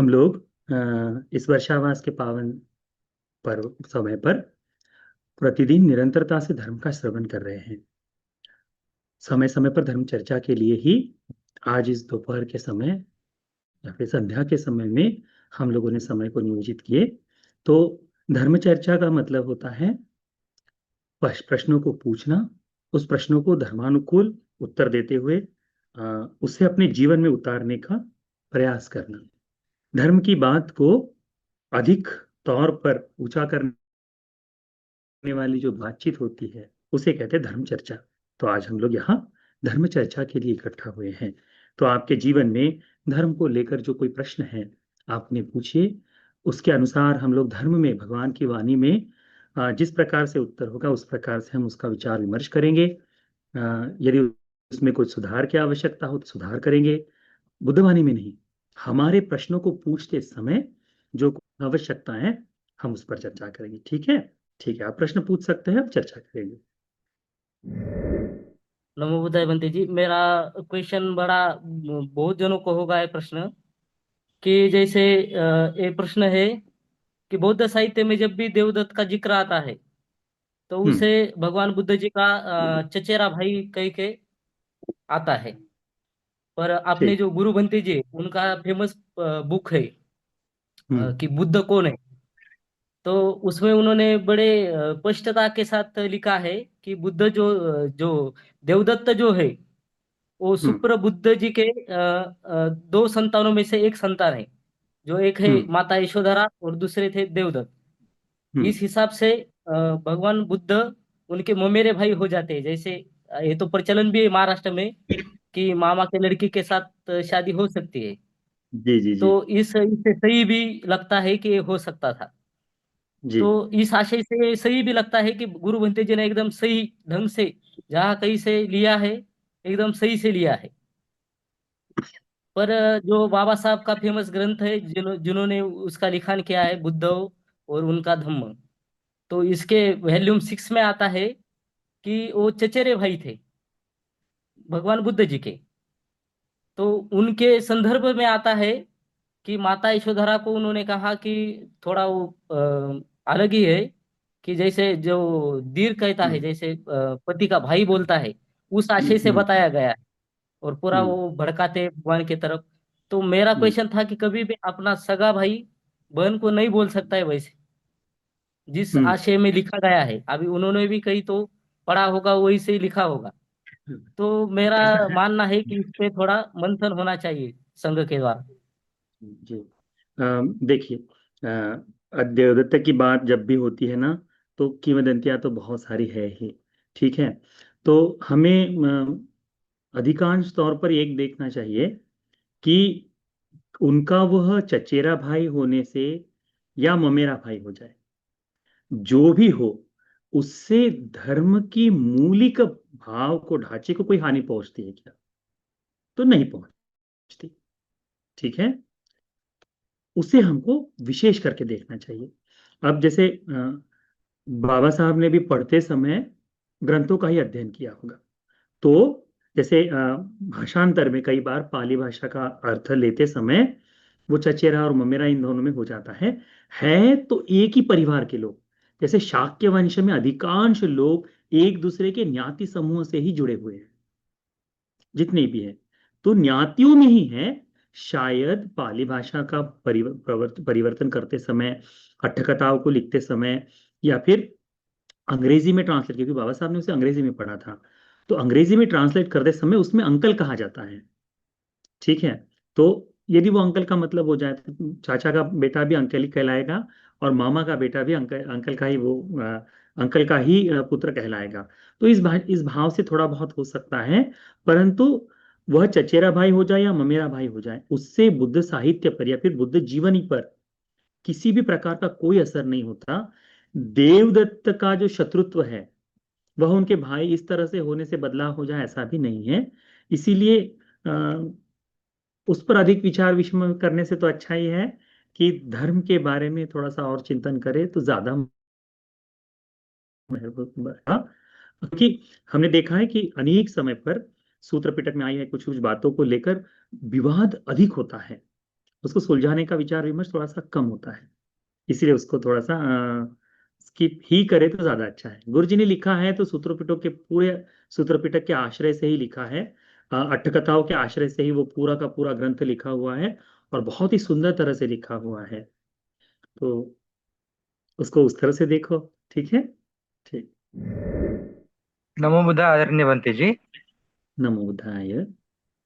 हम लोग इस वर्षावास के पावन पर्व समय पर प्रतिदिन निरंतरता से धर्म का श्रवण कर रहे हैं। समय समय पर धर्म चर्चा के लिए ही आज इस दोपहर के समय या फिर संध्या के समय में हम लोगों ने समय को नियोजित किए। तो धर्म चर्चा का मतलब होता है प्रश्नों को पूछना, उस प्रश्नों को धर्मानुकूल उत्तर देते हुए उसे अपने जीवन में उतारने का प्रयास करना। धर्म की बात को अधिक तौर पर ऊंचा करने वाली जो बातचीत होती है उसे कहते हैं धर्म चर्चा। तो आज हम लोग यहाँ धर्म चर्चा के लिए इकट्ठा हुए हैं। तो आपके जीवन में धर्म को लेकर जो कोई प्रश्न है आपने पूछिए, उसके अनुसार हम लोग धर्म में भगवान की वाणी में जिस प्रकार से उत्तर होगा उस प्रकार से हम उसका विचार विमर्श करेंगे। यदि उसमें कोई सुधार की आवश्यकता हो तो सुधार करेंगे, बुद्धवाणी में नहीं। हमारे प्रश्नों को पूछते समय जो आवश्यकता है हम उस पर चर्चा करेंगे। ठीक है? ठीक है, आप प्रश्न पूछ सकते हैं, अब चर्चा करेंगे। नमो बुद्धाय बंते जी। मेरा क्वेश्चन बड़ा बहुत जनों को होगा ये प्रश्न कि जैसे ये प्रश्न है कि बौद्ध साहित्य में जब भी देवदत्त का जिक्र आता है तो हम्म। उसे भगवान बुद्ध जी का चचेरा भाई कह के आता है। पर आपने ठीक। जो गुरु बंते जी उनका फेमस बुक है हम्म। कि बुद्ध कौन है, तो उसमें उन्होंने बड़े स्पष्टता के साथ लिखा है कि बुद्ध जो देवदत्त जो है वो हम्म। सुप्र बुद्ध जी के दो संतानों में से एक संतान है। जो एक है हम्म। माता यशोधरा और दूसरे थे देवदत्त। हम्म। इस हिसाब से भगवान बुद्ध उनके ममेरे भाई हो जाते हैं। जैसे ये तो प्रचलन भी है महाराष्ट्र में कि मामा के लड़की के साथ शादी हो सकती है। जी जी तो जी। इससे सही भी लगता है कि ये हो सकता था। जी तो इस आशय से सही भी लगता है कि गुरु भंते जी ने एकदम सही ढंग से जहाँ कहीं से लिया है एकदम सही से लिया है। पर जो बाबा साहब का फेमस ग्रंथ है जिन्होंने उसका लिखान किया है बुद्ध और उनका धम्म, तो इसके वॉल्यूम 6 में आता है कि वो चचेरे भाई थे भगवान बुद्ध जी के। तो उनके संदर्भ में आता है कि माता यशोधरा को उन्होंने कहा कि थोड़ा वो अलग ही है कि जैसे जो धीर कहता है हम्म। जैसे पति का भाई बोलता है उस आशय से हम्म। बताया गया है और पूरा हम्म। वो भड़काते हैं भगवान की तरफ। तो मेरा हम्म। क्वेश्चन था कि कभी भी अपना सगा भाई बहन को नहीं बोल सकता है वैसे जिस हम्म। आशय में लिखा गया है। अभी उन्होंने भी कहीं तो पढ़ा होगा वही से ही लिखा होगा। तो मेरा ऐसा है। मानना है कि इस पे थोड़ा मंथन होना चाहिए संघ के द्वारा। जी। देखिए, देवदत्त की बात जब भी होती है ना, तो किंवदंतियां तो बहुत सारी है ही। ठीक है। तो हमें अधिकांश तौर पर एक देखना चाहिए कि उनका वह चचेरा भाई होने से या ममेरा भाई हो जाए, जो भी हो, उससे धर्म की मूलिक भाव को, ढांचे को कोई हानि पहुंचती है क्या? तो नहीं पहुंचती। ठीक है। उसे हमको विशेष करके देखना चाहिए। अब जैसे बाबा साहब ने भी पढ़ते समय ग्रंथों का ही अध्ययन किया होगा। तो जैसे भाषांतर में कई बार पाली भाषा का अर्थ लेते समय वो चचेरा और ममेरा इन दोनों में हो जाता है तो एक ही परिवार के लोग। जैसे शाक्य वंश में अधिकांश लोग एक दूसरे के ज्ञाति समूह से ही जुड़े हुए हैं, जितने भी हैं। तो ज्ञातियों में ही है। शायद पाली भाषा का परिवर्तन करते समय, अट्ठकथाओं को लिखते समय, या फिर अंग्रेजी में ट्रांसलेट, क्योंकि बाबा साहब ने उसे अंग्रेजी में पढ़ा था, तो अंग्रेजी में ट्रांसलेट करते समय उसमें अंकल कहा जाता है। ठीक है। तो यदि वो अंकल का मतलब हो जाए तो चाचा का बेटा भी अंकल ही कहलाएगा, और मामा का बेटा भी अंकल अंकल का ही वो अंकल का ही पुत्र कहलाएगा। तो इस भाव से थोड़ा बहुत हो सकता है, परंतु वह चचेरा भाई हो जाए या ममेरा भाई हो जाए, उससे बुद्ध साहित्य पर या फिर बुद्ध जीवनी पर किसी भी प्रकार का कोई असर नहीं होता। देवदत्त का जो शत्रुत्व है वह उनके भाई इस तरह से होने से बदलाव हो जाए ऐसा भी नहीं है। इसीलिए उस पर अधिक विचार विमर्श करने से तो अच्छा ही है कि धर्म के बारे में थोड़ा सा और चिंतन करे तो ज्यादा हाँ, क्योंकि हमने देखा है कि अनेक समय पर सूत्र पिटक में आई है कुछ कुछ बातों को लेकर विवाद अधिक होता है। उसको सुलझाने का विचार विमर्श थोड़ा सा कम होता है, इसीलिए उसको थोड़ा सा स्किप ही करे तो ज्यादा अच्छा है। गुरुजी ने लिखा है तो सूत्र पिटक के पूरे सूत्र पिटक के आश्रय से ही लिखा है, अट्ठकथाओं के आश्रय से ही वो पूरा का पूरा ग्रंथ लिखा हुआ है, और बहुत ही सुंदर तरह से लिखा हुआ है। तो उसको उस तरह से देखो। ठीक है। ठीक। नमो बुद्धाय आदरणीय बंते जी। नमो बुद्धाय।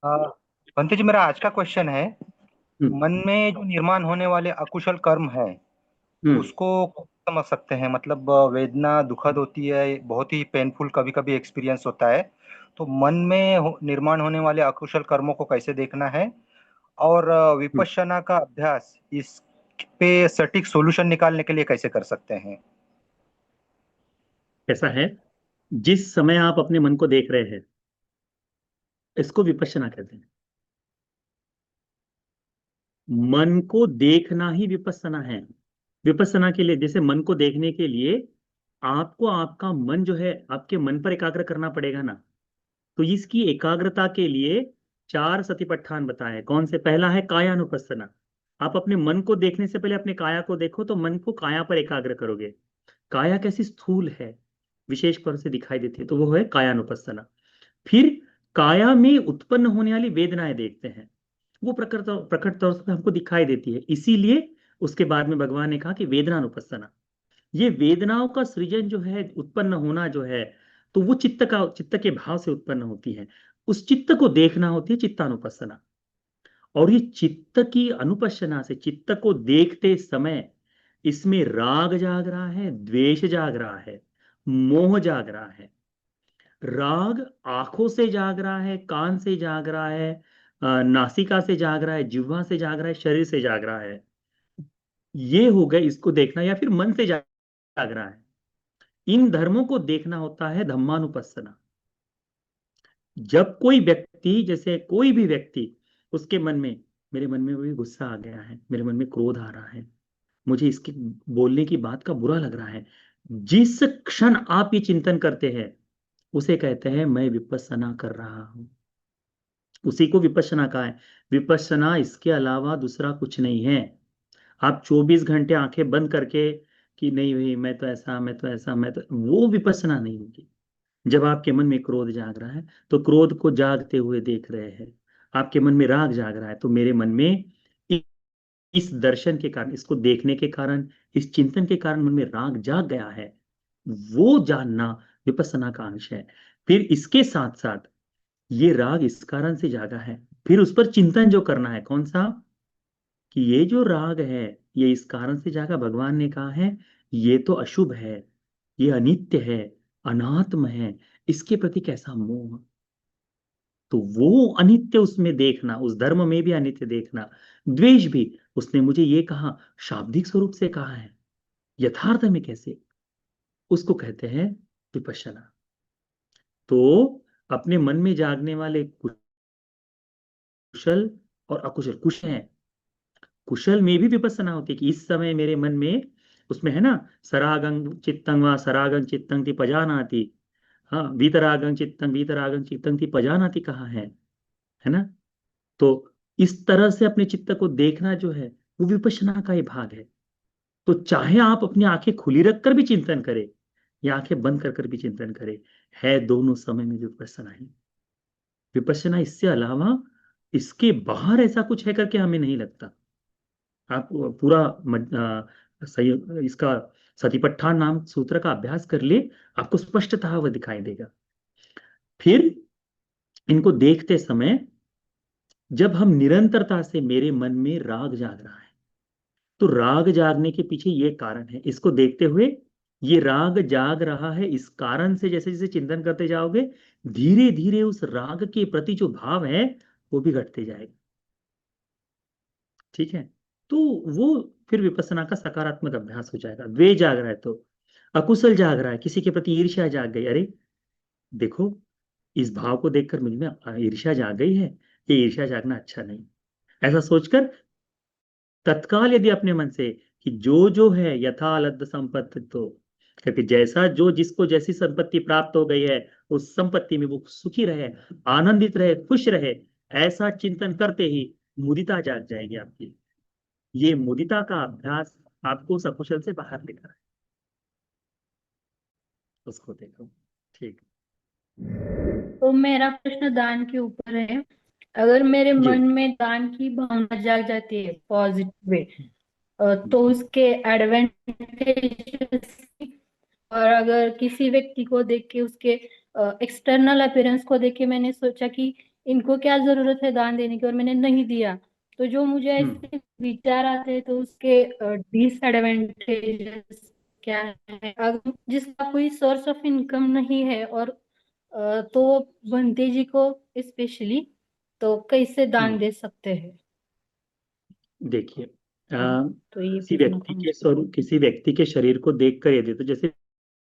अ, बंते जी, मेरा आज का क्वेश्चन है, हम्म। मन में जो निर्माण होने वाले अकुशल कर्म है हम्म। उसको कैसे समझ सकते हैं? मतलब वेदना दुखद होती है, बहुत ही पेनफुल कभी कभी एक्सपीरियंस होता है। तो मन में निर्माण होने वाले अकुशल कर्मों को कैसे देखना है, और हम्म। विपश्यना का अभ्यास इस पे सटीक सॉल्यूशन निकालने के लिए कैसे कर सकते हैं? ऐसा है, जिस समय आप अपने मन को देख रहे हैं, इसको विपश्यना कहते हैं। मन को देखना ही विपश्यना है। विपश्यना के लिए, जैसे मन को देखने के लिए आपको आपका मन जो है आपके मन पर एकाग्र करना पड़ेगा ना। तो इसकी एकाग्रता के लिए चार सतिपट्ठान बताए। कौन से? पहला है कायानुपස්සना। आप अपने मन को देखने से पहले अपने काया को देखो, तो मन को काया पर एकाग्र करोगे। काया कैसी स्थूल है, विशेष पर से दिखाई देती है, तो वो है कायानुपස්සना। फिर काया में उत्पन्न होने वाली वेदनाएं देखते हैं, वो प्रकट तौर पर हमको दिखाई देती है, इसीलिए उसके बाद में भगवान ने कहा कि वेदनानुपස්සना। ये वेदनाओं का सृजन जो है, उत्पन्न होना जो है, तो वो चित्त के भाव से उत्पन्न होती है। उस चित्त को देखना होती है चित्तानुपස්සना। और ये चित्त की अनुपස්සना से, चित्त को देखते समय इसमें राग जाग रहा है, द्वेष जाग रहा है, मोह जाग रहा है। राग आंखों से जाग रहा है, कान से जाग रहा है, नासिका से जाग रहा है, जिह्वा से जाग रहा है, शरीर से जाग रहा है। ये हो गए इसको देखना, या फिर मन से जाग रहा है। इन धर्मों को देखना होता है धम्मानुपස්සना। जब कोई व्यक्ति, जैसे कोई भी व्यक्ति, उसके मन में, मेरे मन में भी गुस्सा आ गया है, मेरे मन में क्रोध आ रहा है, मुझे इसके बोलने की बात का बुरा लग रहा है, जिस क्षण आप ये चिंतन करते हैं, उसे कहते हैं मैं विपස්සना कर रहा हूं। उसी को विपश्यना कहा है। विपश्यना इसके अलावा दूसरा कुछ नहीं है। आप 24 घंटे आंखें बंद करके कि नहीं भाई मैं तो ऐसा, मैं तो ऐसा, मैं तो, वो विपश्यना नहीं होगी। जब आपके मन में क्रोध जाग रहा है, तो क्रोध को जागते हुए देख रहे हैं। आपके मन में राग जाग रहा है, तो मेरे मन में इ- इस दर्शन के कारण, इसको देखने के कारण, इस चिंतन के कारण मन में राग जाग गया है। वो जानना विपश्यना का अंश है। फिर इसके साथ साथ ये राग इस कारण से जागा है, फिर उस पर चिंतन जो करना है, कौन सा? कि ये जो राग है, ये इस कारण से जागा, भगवान ने कहा है ये तो अशुभ है, ये अनित्य है, अनात्म है, इसके प्रति कैसा मोह। तो वो अनित्य उसमें देखना, उस धर्म में भी अनित्य देखना। द्वेष भी, उसने मुझे ये कहा, शाब्दिक स्वरूप से कहा है, यथार्थ में कैसे, उसको कहते हैं विपश्यना। तो अपने मन में जागने वाले कुशल और अकुशल, कुशल हैं, कुशल में भी विपස්සना होती है कि इस समय मेरे मन में, उसमें है ना, सरागं चित्तं वा सरागं चित्तं ति पजानाति। हाँ, वीतरागं चित्तं ति पजानाति कहा है ना। तो इस तरह से अपने चित्त को देखना जो है, वो विपස්සना का ही भाग है। तो चाहे आप अपनी आंखें खुली रखकर भी चिंतन करें, या आंखें बंद कर कर भी चिंतन करें, है दोनों समय में विपස්සना ही। विपස්සना इससे अलावा, इसके बाहर ऐसा कुछ है करके हमें नहीं लगता। आप पूरा सही इसका सतिपट्ठान नाम सूत्र का अभ्यास कर ले, आपको स्पष्टतः वह दिखाई देगा। फिर इनको देखते समय, जब हम निरंतरता से, मेरे मन में राग जाग रहा है, तो राग जागने के पीछे ये कारण है, इसको देखते हुए, ये राग जाग रहा है इस कारण से, जैसे जैसे चिंतन करते जाओगे, धीरे धीरे उस राग के प्रति जो भाव है, वो भी घटते जाएगा। ठीक है। तो वो फिर विपස්සना का सकारात्मक अभ्यास हो जाएगा। द्वेष जाग रहा है तो, अकुशल जाग रहा है, किसी के प्रति ईर्ष्या जाग गई, अरे देखो, इस भाव को देखकर मुझ में ईर्ष्या जाग गई है, ये ईर्ष्या जागना अच्छा नहीं। ऐसा सोचकर तत्काल यदि अपने मन से कि जो है यथा लब्ध संपत्ति, तो क्योंकि जैसा जो, जिसको जैसी संपत्ति प्राप्त हो गई है, उस संपत्ति में वो सुखी रहे, आनंदित रहे, खुश रहे, ऐसा चिंतन करते ही मुदिता जाग जाएगी आपकी। ये मुदिता का अभ्यास आपको उस अकुशल से बाहर लेकर आए, उसको देखो। ठीक। तो मेरा प्रश्न दान के ऊपर है। अगर मेरे जी। मन में दान की भावना जाग जाती है पॉजिटिव वे, तो उसके एडवांटेज, और अगर किसी व्यक्ति को देख के उसके एक्सटर्नल अपीयरेंस को देख के मैंने सोचा कि इनको क्या जरूरत है दान देने की और मैंने नहीं दिया, तो जो मुझे हम्म। ऐसे विचार आते हैं तो उसके डिसएडवांटेजेस क्या है? अगर जिसका कोई सोर्स ऑफ इनकम नहीं है और तो बंते जी को स्पेशली तो कैसे दान हम्म। दे सकते हैं? देखिए, हाँ, तो ये किसी पूछना था व्यक्ति के मुझको। स्वरूप, किसी व्यक्ति के शरीर को देखकर यदि, तो जैसे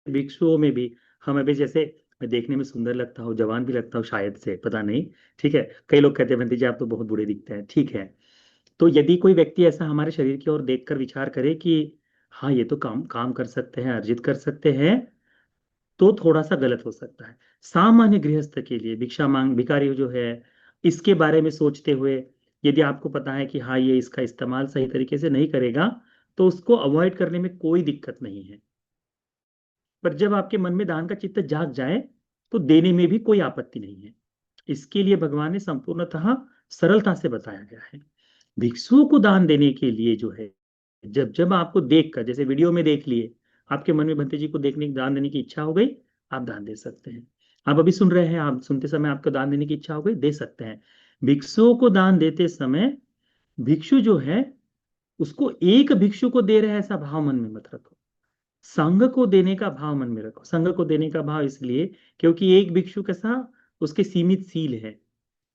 भिक्षुओं में भी, हम अभी जैसे, मैं देखने में सुंदर लगता हूँ, जवान भी लगता हूँ शायद से, पता नहीं। ठीक है, कई लोग कहते हैं बंटी जी आप तो बहुत बुरे दिखते हैं। ठीक है, तो यदि कोई व्यक्ति ऐसा हमारे शरीर की ओर देखकर विचार करे कि हाँ ये तो काम काम कर सकते हैं, अर्जित कर सकते हैं, तो थोड़ा सा गलत हो सकता है। सामान्य गृहस्थ के लिए, भिक्षा मांग भिखारी जो है, इसके बारे में सोचते हुए, यदि आपको पता है कि हाँ ये इसका इस्तेमाल सही तरीके से नहीं करेगा, तो उसको अवॉइड करने में कोई दिक्कत नहीं है। पर जब आपके मन में दान का चित्त जाग जाए, तो देने में भी कोई आपत्ति नहीं है। इसके लिए भगवान ने संपूर्णतः सरलता से बताया गया है। भिक्षुओं को दान देने के लिए जो है, जब जब आपको देखकर, जैसे वीडियो में देख लिए, आपके मन में भंते जी को देखने दान देने की इच्छा हो गई, आप दान दे सकते हैं। आप अभी सुन रहे हैं, आप सुनते समय आपको दान देने की इच्छा हो गई, दे सकते हैं। भिक्षुओं को दान देते समय भिक्षु जो है, उसको एक भिक्षु को दे रहे हैं ऐसा भाव मन में मत रखो। संघ को देने का भाव मन में रखो। संघ को देने का भाव इसलिए क्योंकि एक भिक्षु के साथ उसके सीमित सील है,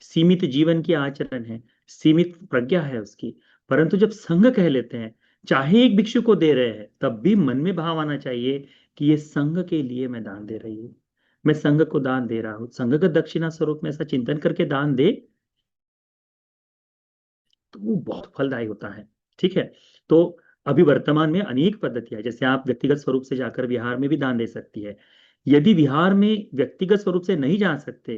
सीमित जीवन की आचरण है, सीमित प्रज्ञा है उसकी। परंतु जब संघ कह लेते हैं, चाहे एक भिक्षु को दे रहे हैं, तब भी मन में भाव आना चाहिए कि ये संघ के लिए मैं दान दे रही हूँ, मैं संघ को दान दे रहा हूँ। संघगत दक्षिणा स्वरूप में ऐसा चिंतन करके दान दे, तो वो बहुत फलदायी होता है। ठीक है, तो अभी वर्तमान में अनेक पद्धतियां, जैसे आप व्यक्तिगत स्वरूप से जाकर विहार में भी दान दे सकती है। यदि विहार में व्यक्तिगत स्वरूप से नहीं जा सकते,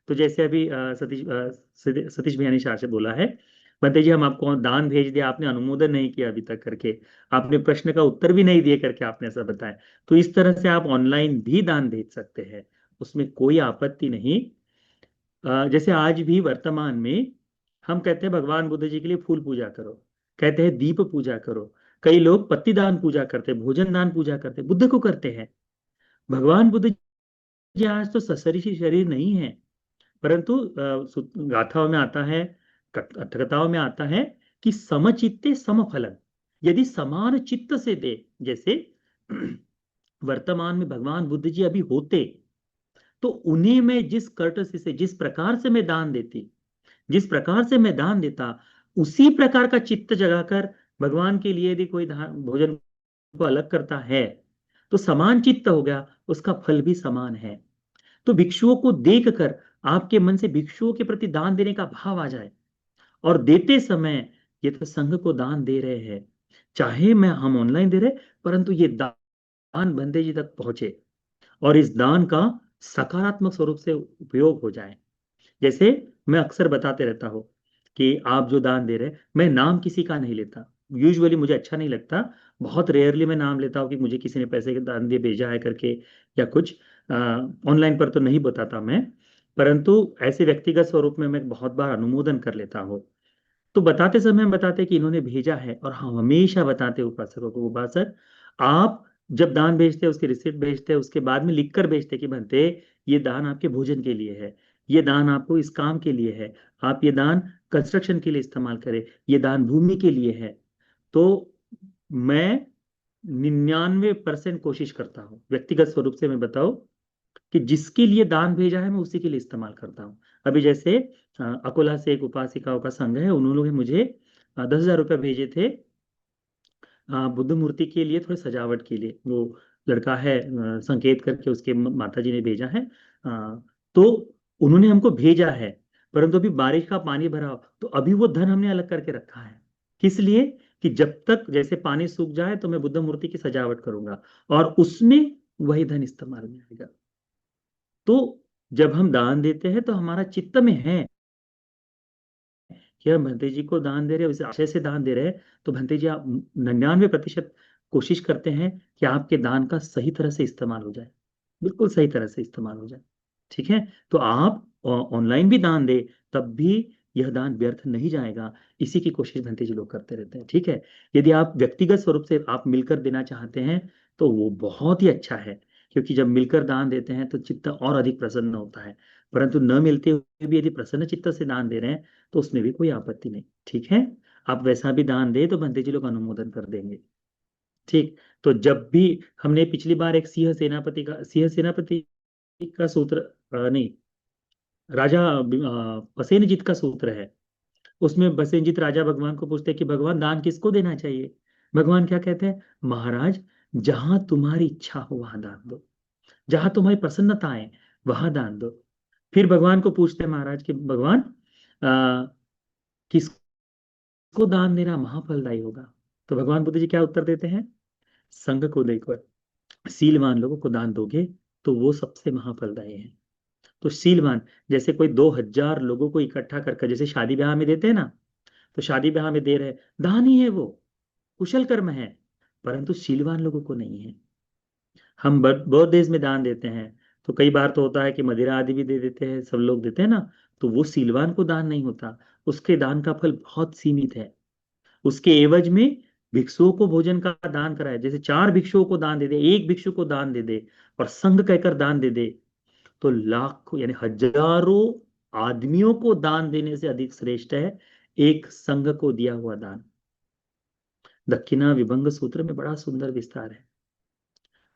तो जैसे अभी सतीश भैया ने शाह से बोला है, बंते जी हम आपको दान भेज दिया, आपने अनुमोदन नहीं किया अभी तक करके, आपने प्रश्न का उत्तर भी नहीं दिए करके आपने ऐसा बताया। तो इस तरह से आप ऑनलाइन भी दान भेज सकते हैं, उसमें कोई आपत्ति नहीं। जैसे आज भी वर्तमान में हम कहते हैं भगवान बुद्ध जी के लिए फूल पूजा करो, कहते हैं दीप पूजा करो, कई लोग पत्ती दान पूजा करते हैं, भोजन दान पूजा करते हैं, बुद्ध को करते हैं। भगवान बुद्ध जी आज तो ससरीशी शरीर नहीं है, परंतु गाथाओं में आता है, कथाओं में आता है कि समचित्ते समफलम, यदि समान चित्त से दे, जैसे वर्तमान में भगवान बुद्ध जी अभी होते, तो उन्हें मैं जिस कर्टसी से, जिस प्रकार से मैं दान देती, जिस प्रकार से मैं दान देता, उसी प्रकार का चित्त जगाकर भगवान के लिए यदि कोई भोजन को अलग करता है, तो समान चित्त हो गया, उसका फल भी समान है। तो भिक्षुओं को देखकर आपके मन से भिक्षुओं के प्रति दान देने का भाव आ जाए, और देते समय ये तो संघ को दान दे रहे हैं, चाहे मैं हम ऑनलाइन दे रहे, परंतु ये दान बंदे जी तक पहुंचे और इस दान का सकारात्मक स्वरूप से उपयोग हो जाए। जैसे मैं अक्सर बताते रहता हूँ कि आप जो दान दे रहे हैं, मैं नाम किसी का नहीं लेता, यूजुअली मुझे अच्छा नहीं लगता, बहुत रेयरली मैं नाम लेता हूँ कि मुझे किसी ने पैसे के दान दिए भेजा है करके, या कुछ ऑनलाइन पर तो नहीं बताता मैं, परंतु ऐसे व्यक्तिगत स्वरूप में मैं बहुत बार अनुमोदन कर लेता हूँ। तो बताते समय हम बताते कि इन्होंने भेजा है, और हम हमेशा बताते उपासकों को, उपासक आप जब दान भेजते हैं उसकी रिसिप्ट भेजते हैं, उसके बाद में लिखकर भेजते कि बनते ये दान आपके भोजन के लिए है, ये दान आपको इस काम के लिए है, आप ये दान कंस्ट्रक्शन के लिए इस्तेमाल करें, ये दान भूमि के लिए है। तो मैं 99% कोशिश करता हूँ व्यक्तिगत स्वरूप से मैं बताऊं कि जिसके लिए दान भेजा है मैं उसी के लिए इस्तेमाल करता हूँ। अभी जैसे अकोला से एक उपासिकाओं का संघ है, उन्होंने मुझे 10,000 रुपये भेजे थे बुद्ध मूर्ति के लिए, थोड़ी सजावट के लिए। वो लड़का है संकेत करके, उसके माता जी ने भेजा है। तो उन्होंने हमको भेजा है, परंतु अभी बारिश का पानी भरा हो, तो अभी वो धन हमने अलग करके रखा है। किस लिए? कि जब तक जैसे पानी सूख जाए तो मैं बुद्ध मूर्ति की सजावट करूंगा, और उसमें वही धन इस्तेमाल में आएगा। तो जब हम दान देते हैं तो हमारा चित्त में है कि हम भंते जी को दान दे रहे हैं, उस आशय से दान दे रहे हैं, तो भंते जी आप 99% कोशिश करते हैं कि आपके दान का सही तरह से इस्तेमाल हो जाए, बिल्कुल सही तरह से इस्तेमाल हो जाए। ठीक है, तो आप ऑनलाइन भी दान दे, तब भी यह दान व्यर्थ नहीं जाएगा। इसी की कोशिश भंते जी लोग करते रहते हैं। ठीक है, यदि आप व्यक्तिगत स्वरूप से आप मिलकर देना चाहते हैं तो वो बहुत ही अच्छा है, क्योंकि जब मिलकर दान देते हैं तो चित्त और अधिक प्रसन्न होता है। परंतु न मिलते हुए भी यदि प्रसन्न चित्त से दान दे रहे हैं तो उसमें भी कोई आपत्ति नहीं। ठीक है, आप वैसा भी दान दे तो भंते जी लोग अनुमोदन कर देंगे। ठीक, तो जब भी हमने पिछली बार एक सिंह सेनापति का सूत्र, नहीं, राजा बसेनजीत का सूत्र है, उसमें बसेनजीत राजा भगवान को पूछते हैं कि भगवान दान किसको देना चाहिए। भगवान क्या कहते हैं, महाराज जहां तुम्हारी इच्छा हो वहां दान दो, जहां तुम्हारी प्रसन्नता है वहां दान दो। फिर भगवान को पूछते हैं महाराज कि भगवान किसको दान देना महाफलदायी होगा। तो भगवान बुद्ध जी क्या उत्तर देते हैं, संघ को देकर सीलवान लोगों को दान दोगे तो वो सबसे महाफलदायी है। तो सीलवान, जैसे कोई 2000 लोगों को इकट्ठा करके जैसे शादी ब्याह में देते हैं ना, तो शादी ब्याह में दे रहे, दान ही है वो, कुशल कर्म है, परंतु शीलवान लोगों को नहीं है। हम बहुत देश में दान देते हैं, तो कई बार तो होता है कि मदिरा आदि भी दे देते हैं, सब लोग देते हैं ना, तो वो सीलवान को दान नहीं होता, उसके दान का फल बहुत सीमित है। उसके एवज में भिक्षुओं को भोजन का दान कराए, जैसे 4 भिक्षुओं को दान दे दे, एक भिक्षु को दान दे दे और संघ कहकर दान दे दे, तो लाखों यानी हजारों आदमियों को दान देने से अधिक श्रेष्ठ है एक संघ को दिया हुआ दान। दक्षिणा विभंग सूत्र में बड़ा सुंदर विस्तार है।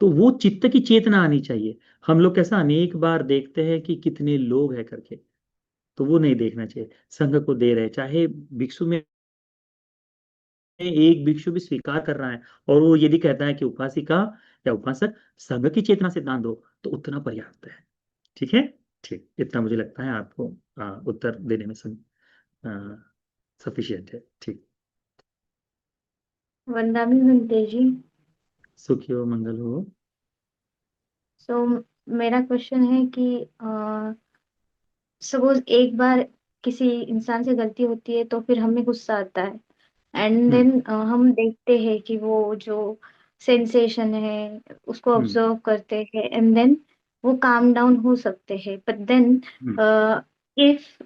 तो वो चित्त की चेतना आनी चाहिए। हम लोग कैसा अनेक बार देखते हैं कि कितने लोग हैं करके, तो वो नहीं देखना चाहिए। संघ को दे रहे, चाहे भिक्षु में एक भिक्षु भी स्वीकार कर रहा है और वो यदि कहता है कि उपासिका या उपासक संघ की चेतना से दान दो, तो उतना पर्याप्त है। ठीक है, ठीक, इतना मुझे लगता है आपको उत्तर देने में सफिशियंट है। ठीक, वंदामी भंते जी। सुखी हो, मंगल हो। सो मेरा क्वेश्चन है कि सपोज एक बार किसी इंसान से गलती होती है तो फिर हमें गुस्सा आता है एंड हम्म देन हम देखते हैं कि वो जो सेंसेशन है उसको हम्म ऑब्जर्व करते हैं एंड देन वो काम डाउन हो सकते हैं, बट देन हम्म इफ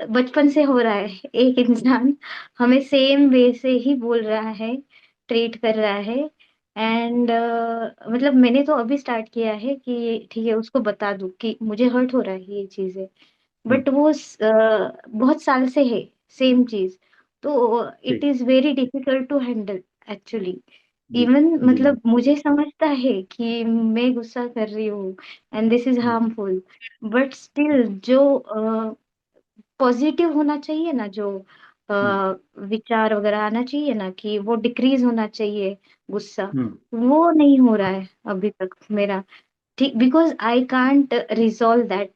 बचपन से हो रहा है एक इंसान हमें सेम वे से ही बोल रहा है, ट्रीट कर रहा है एंड मतलब मैंने तो अभी स्टार्ट किया है कि ठीक है उसको बता दूं कि मुझे हर्ट हो रहा है ये चीजें, हम्म, बट वो बहुत साल से है सेम चीज, तो इट ठीक, is very difficult to handle actually. जी इवन जी जी। मतलब मुझे समझता है कि मैं गुस्सा कर रही हूँ and this is hmm harmful, but still जो पॉजिटिव होना चाहिए ना, जो हम्म विचार वगैरह आना चाहिए ना कि वो डिक्रीज होना चाहिए गुस्सा, हम्म वो नहीं हो रहा है अभी तक मेरा। ठीक, because I can't resolve that,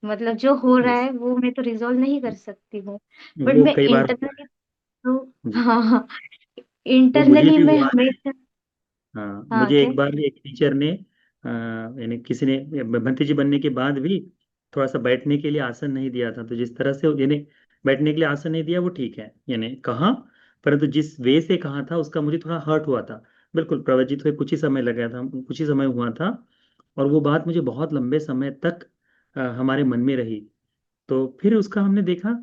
मतलब जो हो रहा यस, है वो मैं तो रिजॉल्व नहीं कर सकती हूँ, बट वो मैं कई बार होता इंटरनली तो है जी। हाँ हाँ, वो मुझे इंटरनली भी मैं हुआ है। हमेशा। हाँ, हाँ मुझे क्या। एक बार एक टीचर ने यानी किसी ने भंते जी बनने के बाद भी थोड़ा सा बैठने के लिए आसन नहीं दिया था, तो जिस तरह से यानी बैठने के लिए आसन नहीं दिया वो ठीक है, यानी कहा, परंतु जिस वे से कहा था उसका मुझे थोड़ा हर्ट हुआ था। बिल्कुल प्रवचित हुए कुछ ही समय लगा था, कुछ ही समय हुआ था, और वो बात मुझे बहुत लंबे समय तक हमारे मन में रही। तो फिर उसका हमने देखा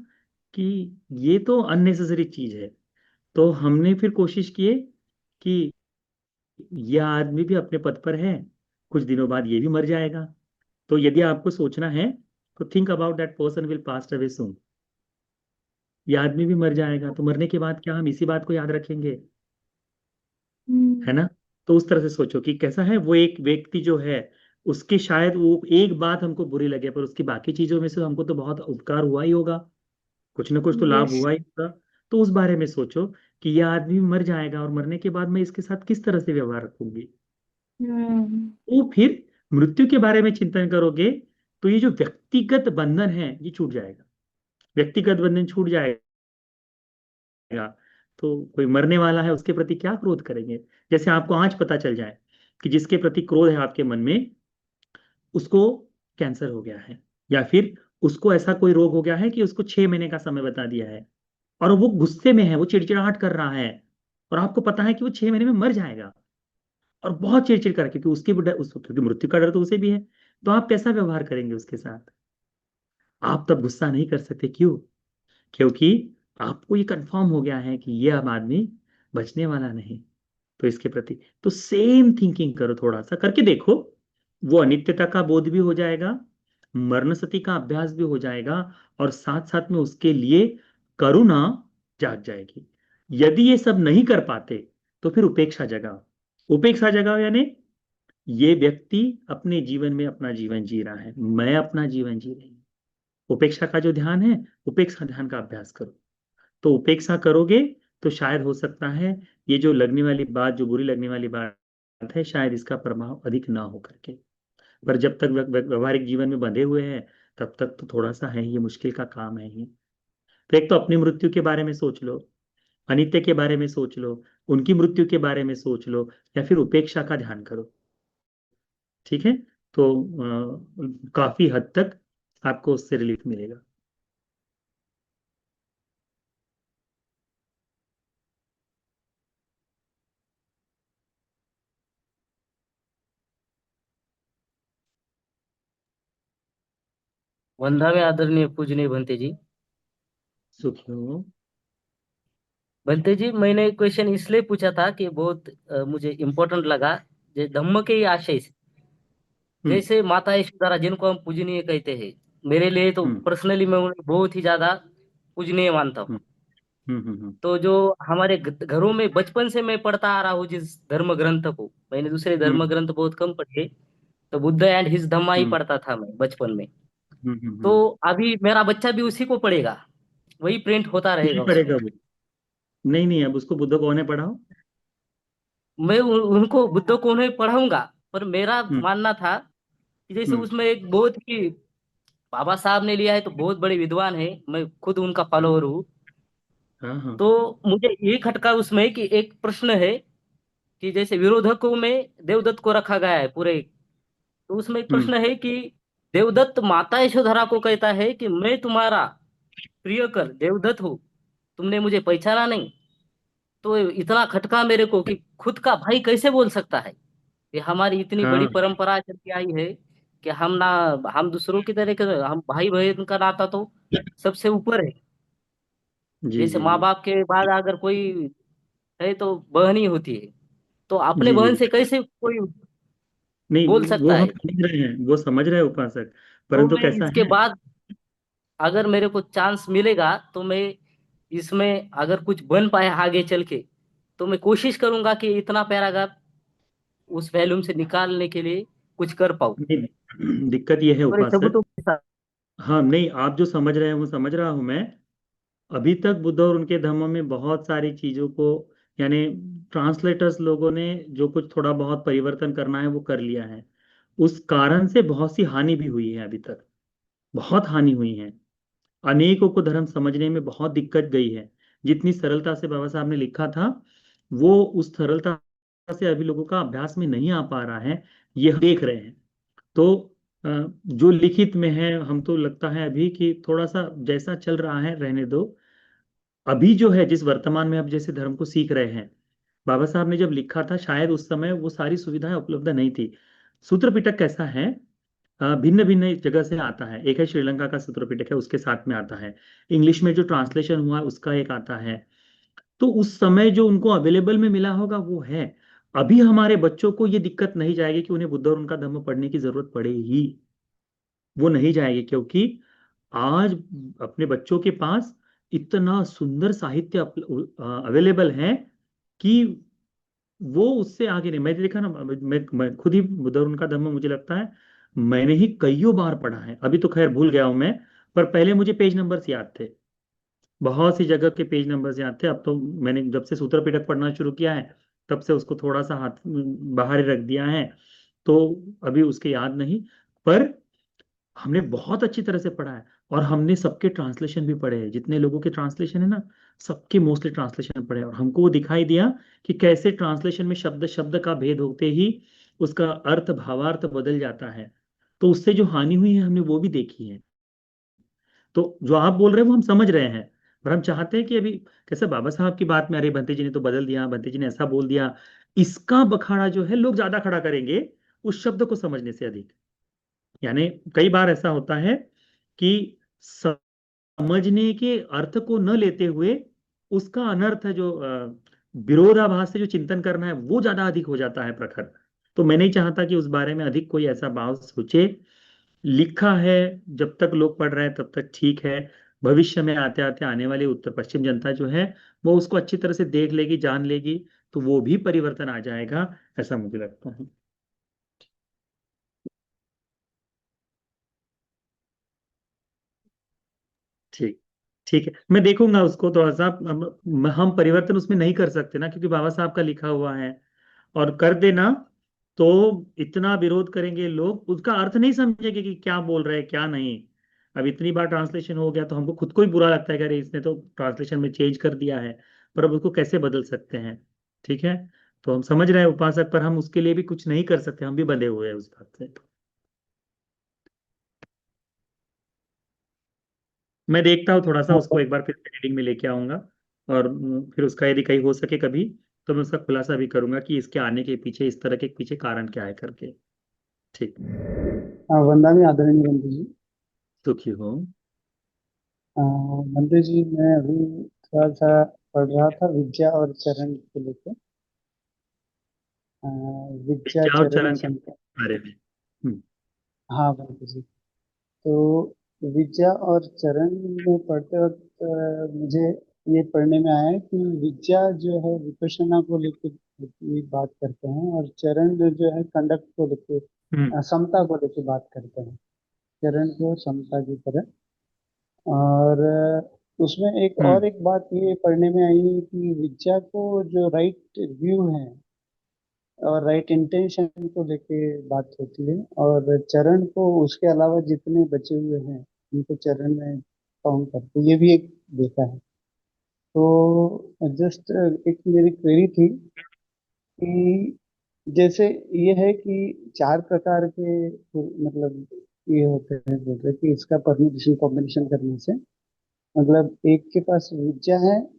कि ये तो अननेसेसरी चीज है, तो हमने फिर कोशिश किए कि यह आदमी भी अपने पद पर है, कुछ दिनों बाद ये भी मर जाएगा, तो यदि आपको सोचना है तो think about that person will pass away soon. यह आदमी भी मर जाएगा, तो मरने के बाद क्या हम इसी बात को याद रखेंगे, है हम्म, ना। तो उस तरह से सोचो कि कैसा है वो एक व्यक्ति जो है, उसके शायद वो एक बात हमको बुरी लगे, पर उसकी बाकी चीजों में से हमको तो बहुत उपकार हुआ ही होगा, कुछ ना कुछ तो लाभ यस। हुआ ही होगा। तो उस बारे में सोचो कि यह आदमी मर जाएगा और मरने के बाद मैं इसके साथ किस तरह से व्यवहार रखूंगी। हम्म, तो फिर मृत्यु के बारे में चिंतन करोगे तो ये जो व्यक्तिगत बंधन है ये छूट जाएगा, व्यक्तिगत बंधन छूट जाएगा। तो कोई मरने वाला है उसके प्रति क्या क्रोध करेंगे। जैसे आपको आज पता चल जाए कि जिसके प्रति क्रोध है आपके मन में, उसको कैंसर हो गया है, या फिर उसको ऐसा कोई रोग हो गया है कि उसको 6 महीने का समय बता दिया है, और वो गुस्से में है, वो चिड़चिड़ाहट कर रहा है, और आपको पता है कि वो 6 महीने में मर जाएगा, और बहुत चिड़चिड़ कर, क्योंकि क्योंकि मृत्यु का डर तो उसे भी है, तो आप कैसा व्यवहार करेंगे उसके साथ? आप तब गुस्सा नहीं कर सकते, क्यों? क्योंकि आपको ये कंफर्म हो गया है कि ये अब आदमी बचने वाला नहीं। तो इसके प्रति तो सेम थिंकिंग करो, थोड़ा सा करके देखो, वो अनित्यता का बोध भी हो जाएगा, मरण सती का अभ्यास भी हो जाएगा, और साथ साथ में उसके लिए करुणा जाग जाएगी। यदि ये सब नहीं कर पाते तो फिर उपेक्षा जगाओ। उपेक्षा जगाओ यानी ये व्यक्ति अपने जीवन में अपना जीवन जी रहा है, मैं अपना जीवन जी रही हूँ। उपेक्षा का जो ध्यान है, उपेक्षा ध्यान का अभ्यास करो। तो उपेक्षा करोगे तो शायद हो सकता है ये जो लगने वाली बात, जो बुरी लगने वाली बात है, शायद इसका प्रभाव अधिक ना हो करके। पर जब तक व्यवहारिक जीवन में बंधे हुए हैं, तब तक तो थोड़ा सा है, ये मुश्किल का काम है ये। तो एक तो अपनी मृत्यु के बारे में सोच लो, अनित्य के बारे में सोच लो, उनकी मृत्यु के बारे में सोच लो, या फिर उपेक्षा का ध्यान करो। ठीक है? तो काफी हद तक आपको उससे रिलीफ मिलेगा। वंदावे आदरणीय पूजनीय भंते जी। सुखी हो। भंते जी, मैंने क्वेश्चन इसलिए पूछा था कि बहुत मुझे इम्पोर्टेंट लगा। जे धम्म के ही आशय से, हम्म। जैसे माता यशोधरा जिनको हम पूजनीय कहते हैं, मेरे लिए तो हम्म। पर्सनली मैं उन्हें बहुत ही ज्यादा पूजनीय मानता हूँ। हम्म। हम्म। तो जो हमारे घरों में बचपन से मैं पढ़ता आ रहा हूँ जिस धर्म ग्रंथ को, मैंने दूसरे हम्म। धर्म ग्रंथ बहुत कम पढ़े, तो बुद्ध एंड हिज धम्मा ही हम्म। पढ़ता था मैं बचपन में। हम्म। तो अभी मेरा बच्चा भी उसी को पढ़ेगा, वही प्रिंट होता नहीं रहेगा उसमें। पड़ेगा वो। नहीं नहीं, अब उसको बुद्ध को ने पढ़ाओ। मैं उनको बुद्ध को नहीं पढ़ाऊंगा, पर मेरा हम्म। मानना था कि जैसे हम्म। उसमें एक बहुत ही, बाबा साहब ने लिया है तो बहुत बड़े विद्वान है, मैं खुद उनका हाँ फॉलोअर हूँ। हाँ हाँ। तो मुझे ये खटका उसमें कि एक प्रश्न है कि जैसे विरोधकों में देवदत्त को रखा गया है पूरे, तो उसमें एक हम्म। प्रश्न है कि देवदत्त माता यशोधरा को कहता है कि मैं तुम्हारा प्रियकर देवदत्त हूँ, तुमने मुझे पहचाना नहीं। तो इतना खटका मेरे को कि खुद का भाई कैसे बोल सकता है। ये हमारी इतनी बड़ी हाँ। परंपरा चलती आई है कि हम ना, हम दूसरों की तरह के, हम भाई बहन का नाता तो सबसे ऊपर है। जी जैसे जी माँ जी। बाप के बाद अगर कोई है तो बहन ही होती है। तो अपने जी जी बहन जी। से कैसे कोई नहीं, बोल वो सकता हम है। समझ रहे हैं, वो समझ रहे हैं उपासक, तो परंतु मैं कैसा इसके है। बाद, अगर मेरे को चांस मिलेगा तो मैं इसमें अगर कुछ बन पाए आगे चल के, तो मैं कोशिश करूंगा कि इतना पैराग्राफ उस वॉल्यूम से निकालने के लिए कुछ कर पाऊँ। नहीं, दिक्कत ये है और ये उपासक। सबूतों के साथ। हाँ नहीं, आप जो समझ रहे हैं वो समझ रहा हूं मैं। अभी तक बुद्ध और उनके धर्म में बहुत सारी चीजों को, यानी ट्रांसलेटर्स लोगों ने जो कुछ थोड़ा बहुत परिवर्तन करना है वो कर लिया है। उस कारण से बहुत सी हानि भी हुई है अभी तक, बहुत हानि हुई है। अनेकों को धर्म समझने में बहुत दिक्कत गई है। जितनी सरलता से बाबा साहब ने लिखा था, वो उस सरलता से अभी लोगों का अभ्यास में नहीं आ पा रहा है, ये हम देख रहे हैं। तो अ, जो लिखित में है, हम तो लगता है अभी कि थोड़ा सा जैसा चल रहा है रहने दो। अभी जो है, जिस वर्तमान में अब जैसे धर्म को सीख रहे हैं, बाबा साहब ने जब लिखा था शायद उस समय वो सारी सुविधाएं उपलब्ध नहीं थी। सूत्र पिटक कैसा है, भिन्न भिन्न जगह से आता है। एक है श्रीलंका का सूत्र पिटक है, उसके साथ में आता है इंग्लिश में जो ट्रांसलेशन हुआ है उसका एक आता है। तो उस समय जो उनको अवेलेबल में मिला होगा वो है। अभी हमारे बच्चों को ये दिक्कत नहीं जाएगी कि उन्हें बुद्ध और उनका धर्म पढ़ने की जरूरत पड़ेगी, वो नहीं जाएगी, क्योंकि आज अपने बच्चों के पास इतना सुंदर साहित्य अवेलेबल है कि वो उससे आगे नहीं। मैंने देखा ना, मैं खुद ही बुद्ध और उनका धर्म, मुझे लगता है मैंने ही कईयों बार पढ़ा है, अभी तो खैर भूल गया हूं मैं, पर पहले मुझे पेज नंबर्स याद थे, बहुत सी जगह के पेज नंबर्स याद थे। अब तो मैंने जब से सूत्र पिटक पढ़ना शुरू किया है, तब से उसको थोड़ा सा हाथ बाहर ही रख दिया है, तो अभी उसके याद नहीं। पर हमने बहुत अच्छी तरह से पढ़ा है, और हमने सबके ट्रांसलेशन भी पढ़े हैं, जितने लोगों के ट्रांसलेशन है ना, सबके मोस्टली ट्रांसलेशन पढ़े हैं। और हमको वो दिखाई दिया कि कैसे ट्रांसलेशन में शब्द शब्द का भेद होते ही उसका अर्थ भावार्थ बदल जाता है। तो उससे जो हानि हुई है हमने वो भी देखी है। तो जो आप बोल रहे हैं वो हम समझ रहे हैं, और हम चाहते हैं कि अभी कैसे बाबा साहब की बात में, अरे बंते जी ने तो बदल दिया, बंते जी ने ऐसा बोल दिया, इसका बखाड़ा जो है लोग ज्यादा खड़ा करेंगे उस शब्द को समझने से अधिक। यानी कई बार ऐसा होता है कि समझने के अर्थ को न लेते हुए उसका अनर्थ है जो विरोधाभास से जो चिंतन करना है वो ज्यादा अधिक हो जाता है प्रखर। तो मैं नहीं चाहता कि उस बारे में अधिक कोई ऐसा भाव सोचे। लिखा है, जब तक लोग पढ़ रहे हैं तब तक ठीक है। भविष्य में आते आते आने वाली उत्तर पश्चिम जनता जो है वो उसको अच्छी तरह से देख लेगी, जान लेगी, तो वो भी परिवर्तन आ जाएगा, ऐसा मुझे लगता है। ठीक, ठीक है, मैं देखूंगा उसको थोड़ा सा। हम परिवर्तन उसमें नहीं कर सकते ना, क्योंकि बाबा साहब का लिखा हुआ है। और कर देना तो इतना विरोध करेंगे लोग, उसका अर्थ नहीं समझेंगे कि क्या बोल रहे हैं क्या नहीं। अब इतनी बार ट्रांसलेशन हो गया तो हमको खुद को ही बुरा लगता है कि अरे इसने तो ट्रांसलेशन में चेंज कर दिया है, पर अब उसको कैसे बदल सकते हैं। ठीक है, तो हम समझ रहे हैं उपासक, पर हम उसके लिए भी कुछ नहीं कर सकते, हम भी बंधे हुए हैं उस बात से। मैं देखता हूँ थोड़ा सा हाँ उसको, एक बार फिर रीडिंग में लेके आऊंगा। और फिर उसका यदि कहीं हो सके कभी, तो मैं उसका खुलासा भी करूंगा कि इसके आने के पीछे, इस तरह के पीछे कारण क्या है करके। ठीक। हाँ, वंदना आदरणीय बंधु जी। सुखी हो। बंधु जी, मैं अभी थोड़ा सा पढ़ रहा था विद्या और चरण को लेकर। विद्या विद्या और चरण चरण के संख्या। बारे में। हाँ बंधु जी। तो विद्या और चरण में पढ़ते वक्त मुझे ये पढ़ने में आया है कि विद्या जो है विपश्यना को लेकर बात करते हैं, और चरण जो है कंडक्ट को लेकर, हम्म। समता को लेकर बात करते हैं। चरण को समता की तरह। और उसमें एक और हम्म। एक बात ये पढ़ने में आई है कि विद्या को जो राइट व्यू है और राइट इंटेंशन को लेके बात होती है, और चरण को उसके अलावा जितने बचे हुए हैं उनको चरण में काउंट करते हैं। ये भी एक देखा है। तो जस्ट एक मेरी क्वेरी थी कि जैसे ये है कि चार प्रकार के मतलब ये होते हैं, बोलते हैं कि इसका परम्यूटेशन कॉम्बिनेशन करने से मतलब एक के पास विद्या है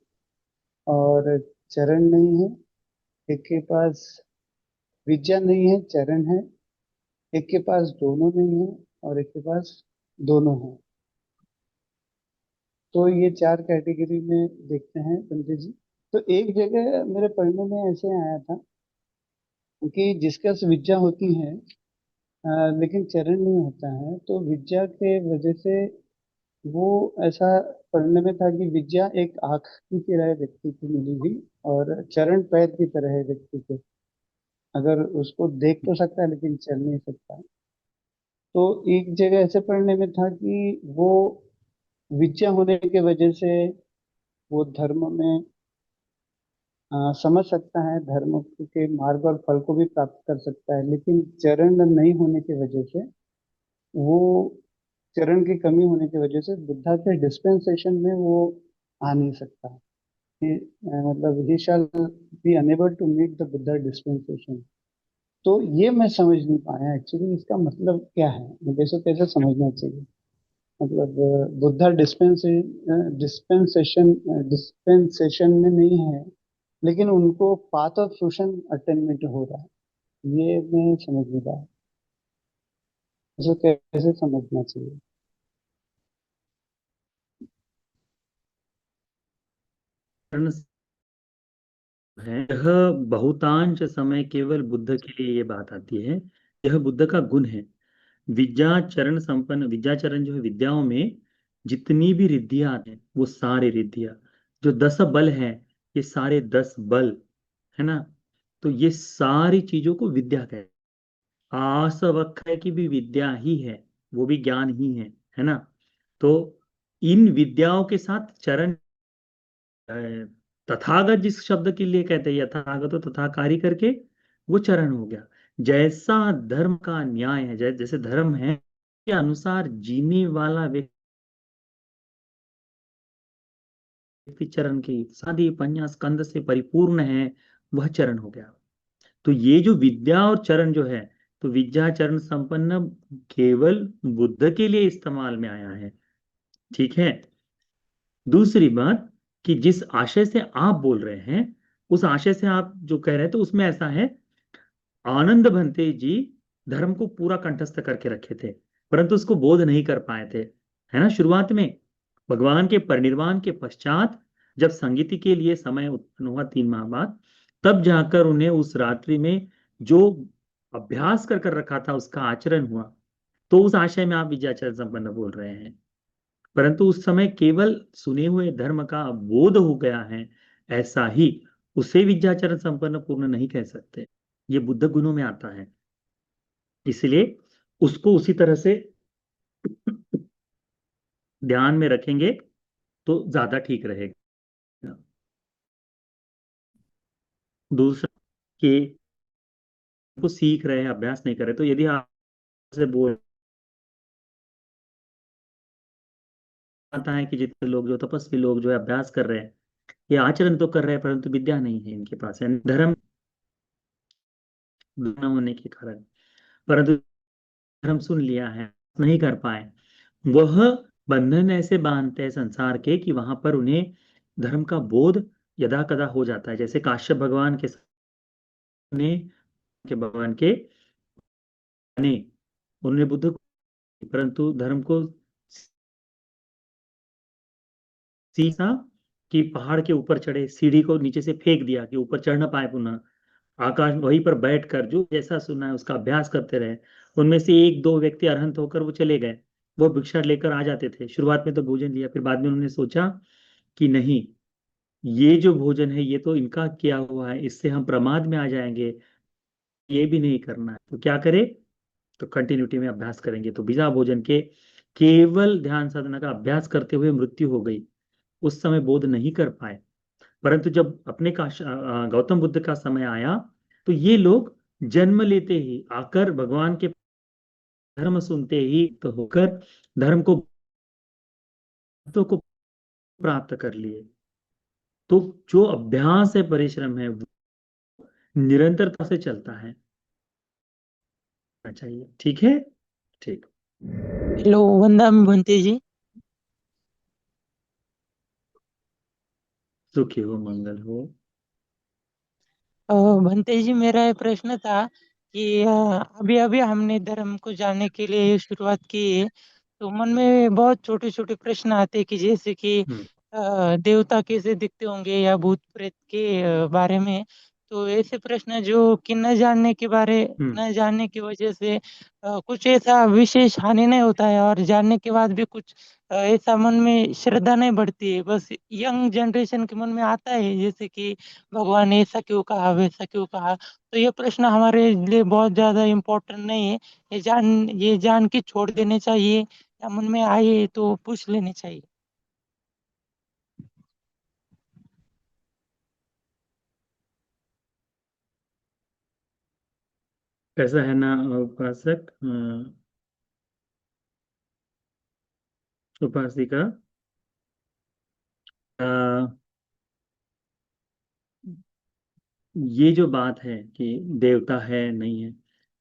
और चरण नहीं है, एक के पास विद्या नहीं है चरण है, एक के पास दोनों नहीं है, और एक के पास दोनों है। तो ये चार कैटेगरी में देखते हैं पंडित जी। तो एक जगह मेरे पढ़ने में ऐसे आया था कि जिसके पास विद्या होती है लेकिन चरण नहीं होता है, तो विद्या के वजह से वो ऐसा पढ़ने में था कि विद्या एक आंख की तरह है व्यक्ति को मिली हुई, और चरण पैर की तरह है व्यक्ति के। अगर उसको देख तो सकता है लेकिन चल नहीं सकता। तो एक जगह ऐसे पढ़ने में था कि वो विद्या होने की वजह से वो धर्म में समझ सकता है, धर्म के मार्ग और फल को भी प्राप्त कर सकता है, लेकिन चरण नहीं होने की वजह से वो, चरण की कमी होने की वजह से बुद्धा के डिस्पेंसेशन में वो आ नहीं सकता। मतलब he shall be unable to meet the Buddha dispensation. तो ये मैं समझ नहीं पाया एक्चुअली इसका मतलब क्या है, मुझे इसको कैसे समझना चाहिए। मतलब बुद्धा डिस्पेंसेशन डिस्पेंसेशन में नहीं है, लेकिन उनको पाथ ऑफ फ्रूशन अटेनमेंट हो रहा है। ये मैं समझ नहीं पाया, इसको कैसे समझना चाहिए। चरण है, यह बहुतांश समय केवल बुद्ध के लिए ये बात आती है। यह बुद्ध का गुण है। विद्या चरण संपन्न, विद्या चरण जो है विद्याओं में जितनी भी रिद्धियां हैं वो सारी रिद्धियां, जो 10 बल हैं, ये सारे 10 बल है ना। तो ये सारी चीजों को विद्या कहते हैं। आसवक्ख है कि भी विद्या ही है, वो भी ज्ञान ही है ना। तो इन विद्याओं के साथ चरण, अ, तथागत जिस शब्द के लिए कहते हैं, यथागत तो तथाकारी करके, वो चरण हो गया। जैसा धर्म का न्याय है, जैसे धर्म है के अनुसार जीने वाला व्यक्ति चरण की सादी पंया स्कंद से परिपूर्ण है, वह चरण हो गया। तो ये जो विद्या और चरण जो है, तो विद्या चरण संपन्न केवल बुद्ध के लिए इस्तेमाल में आया है। ठीक है। दूसरी बात कि जिस आशय से आप बोल रहे हैं, उस आशय से आप जो कह रहे हैं, तो उसमें ऐसा है, आनंद भंते जी धर्म को पूरा कंठस्थ करके रखे थे, परंतु उसको बोध नहीं कर पाए थे, है ना। शुरुआत में भगवान के परिनिर्वाण के पश्चात जब संगीति के लिए समय उत्पन्न हुआ 3 माह बाद, तब जाकर उन्हें उस रात्रि में जो अभ्यास कर रखा था उसका आचरण हुआ। तो उस आशय में आप विद्याचरण संपन्न बोल रहे हैं, परंतु उस समय केवल सुने हुए धर्म का बोध हो गया है, ऐसा ही उसे विद्याचरण संपन्न पूर्ण नहीं कह सकते। ये बुद्ध गुणों में आता है, इसलिए उसको उसी तरह से ध्यान में रखेंगे तो ज्यादा ठीक रहेगा। दूसरा कि को सीख रहे हैं, अभ्यास नहीं कर रहे, तो यदि आप से बोल आता है कि जितने लोग जो तपस्वी लोग जो है अभ्यास कर रहे हैं, ये आचरण तो कर रहे हैं परंतु विद्या नहीं है इनके पास, यानी धर्म न होने के कारण, परंतु धर्म सुन लिया है, नहीं कर पाए, वह बंधन ऐसे बांधते हैं संसार के कि वहां पर उन्हें धर्म का बोध यदा कदा हो जाता है। जैसे काश्यप भगवान के ने के भगवान के ने उन्होंने बुद्ध को, परंतु धर्म को सीसा कि पहाड़ के ऊपर चढ़े, सीढ़ी को नीचे से फेंक दिया कि ऊपर चढ़ ना पाए पुनः, आकाश वहीं पर बैठकर जो जैसा सुना है उसका अभ्यास करते रहे। उनमें से 1-2 व्यक्ति अरहंत होकर वो चले गए, वो भिक्षा लेकर आ जाते थे। शुरुआत में तो भोजन लिया, फिर बाद में उन्होंने सोचा कि नहीं, ये जो भोजन है ये तो इनका किया हुआ है, इससे हम प्रमाद में आ जाएंगे, ये भी नहीं करना है। तो क्या करे, तो कंटिन्यूटी में अभ्यास करेंगे। तो बिना भोजन के केवल ध्यान साधना का अभ्यास करते हुए मृत्यु हो गई, उस समय बोध नहीं कर पाए। परंतु जब अपने का गौतम बुद्ध का समय आया, तो ये लोग जन्म लेते ही आकर भगवान के धर्म सुनते ही तो होकर धर्म को को प्राप्त कर लिए। तो जो अभ्यास है, परिश्रम है, वो निरंतरता से चलता है, चाहिए। ठीक है, ठीक। हेलो, वंदना भंते जी। सुखी हो, मंगल हो। भंते जी, मेरा ये प्रश्न था कि अभी अभी हमने धर्म को जानने के लिए शुरुआत की है, तो मन में बहुत छोटे छोटे प्रश्न आते हैं कि जैसे कि हम्म देवता कैसे दिखते होंगे या भूत प्रेत के बारे में। तो ऐसे प्रश्न जो कि हम्म न जानने की वजह से कुछ ऐसा विशेष हानि नहीं होता है, और जानने के बाद भी कुछ ऐसा मन में श्रद्धा नहीं बढ़ती है। बस यंग जनरेशन के मन में आता है जैसे कि भगवान ने ऐसा क्यों कहा, वैसा क्यों कहा। तो ये प्रश्न हमारे लिए बहुत ज्यादा इम्पोर्टेंट नहीं है। ये जान के छोड़ देने चाहिए, या मन में आए तो पूछ लेने चाहिए। कैसा है ना उपासक, उपासिका, अ, ये जो बात है कि देवता है नहीं है,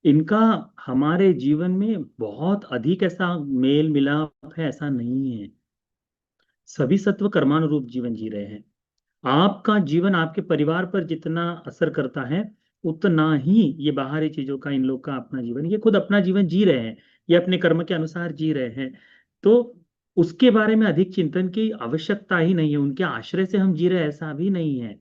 इनका हमारे जीवन में बहुत अधिक ऐसा मेल मिलाप है, ऐसा नहीं है। सभी सत्व कर्मानुरूप जीवन जी रहे हैं। आपका जीवन आपके परिवार पर जितना असर करता है, उतना ही ये बाहरी चीजों का, इन लोग का अपना जीवन, ये खुद अपना जीवन जी रहे हैं, ये अपने कर्म के अनुसार जी रहे हैं। तो उसके बारे में अधिक चिंतन की आवश्यकता ही नहीं है। उनके आश्रय से हम जी रहे हैं ऐसा भी नहीं है।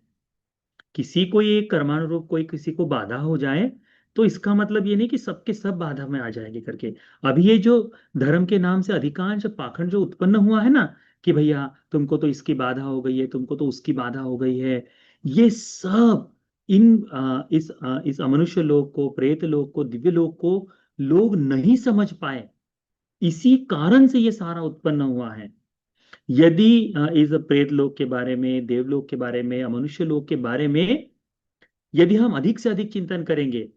किसी को ये कर्मानुरूप कोई किसी को बाधा हो जाए, तो इसका मतलब ये नहीं कि सबके सब बाधा में आ जाएंगे करके। अभी ये जो धर्म के नाम से अधिकांश पाखंड जो उत्पन्न हुआ है ना, कि भैया तुमको तो इसकी बाधा हो गई है, तुमको तो उसकी बाधा हो गई है, ये सब इस अमनुष्य लोक को, प्रेत लोक को, दिव्य लोक को लोग नहीं समझ पाए, इसी कारण से ये सारा उत्पन्न हुआ है। यदि इस प्रेत लोक के बारे में, देवलोक के बारे में, मनुष्य लोक के बारे में यदि हम अधिक से अधिक चिंतन करेंगे,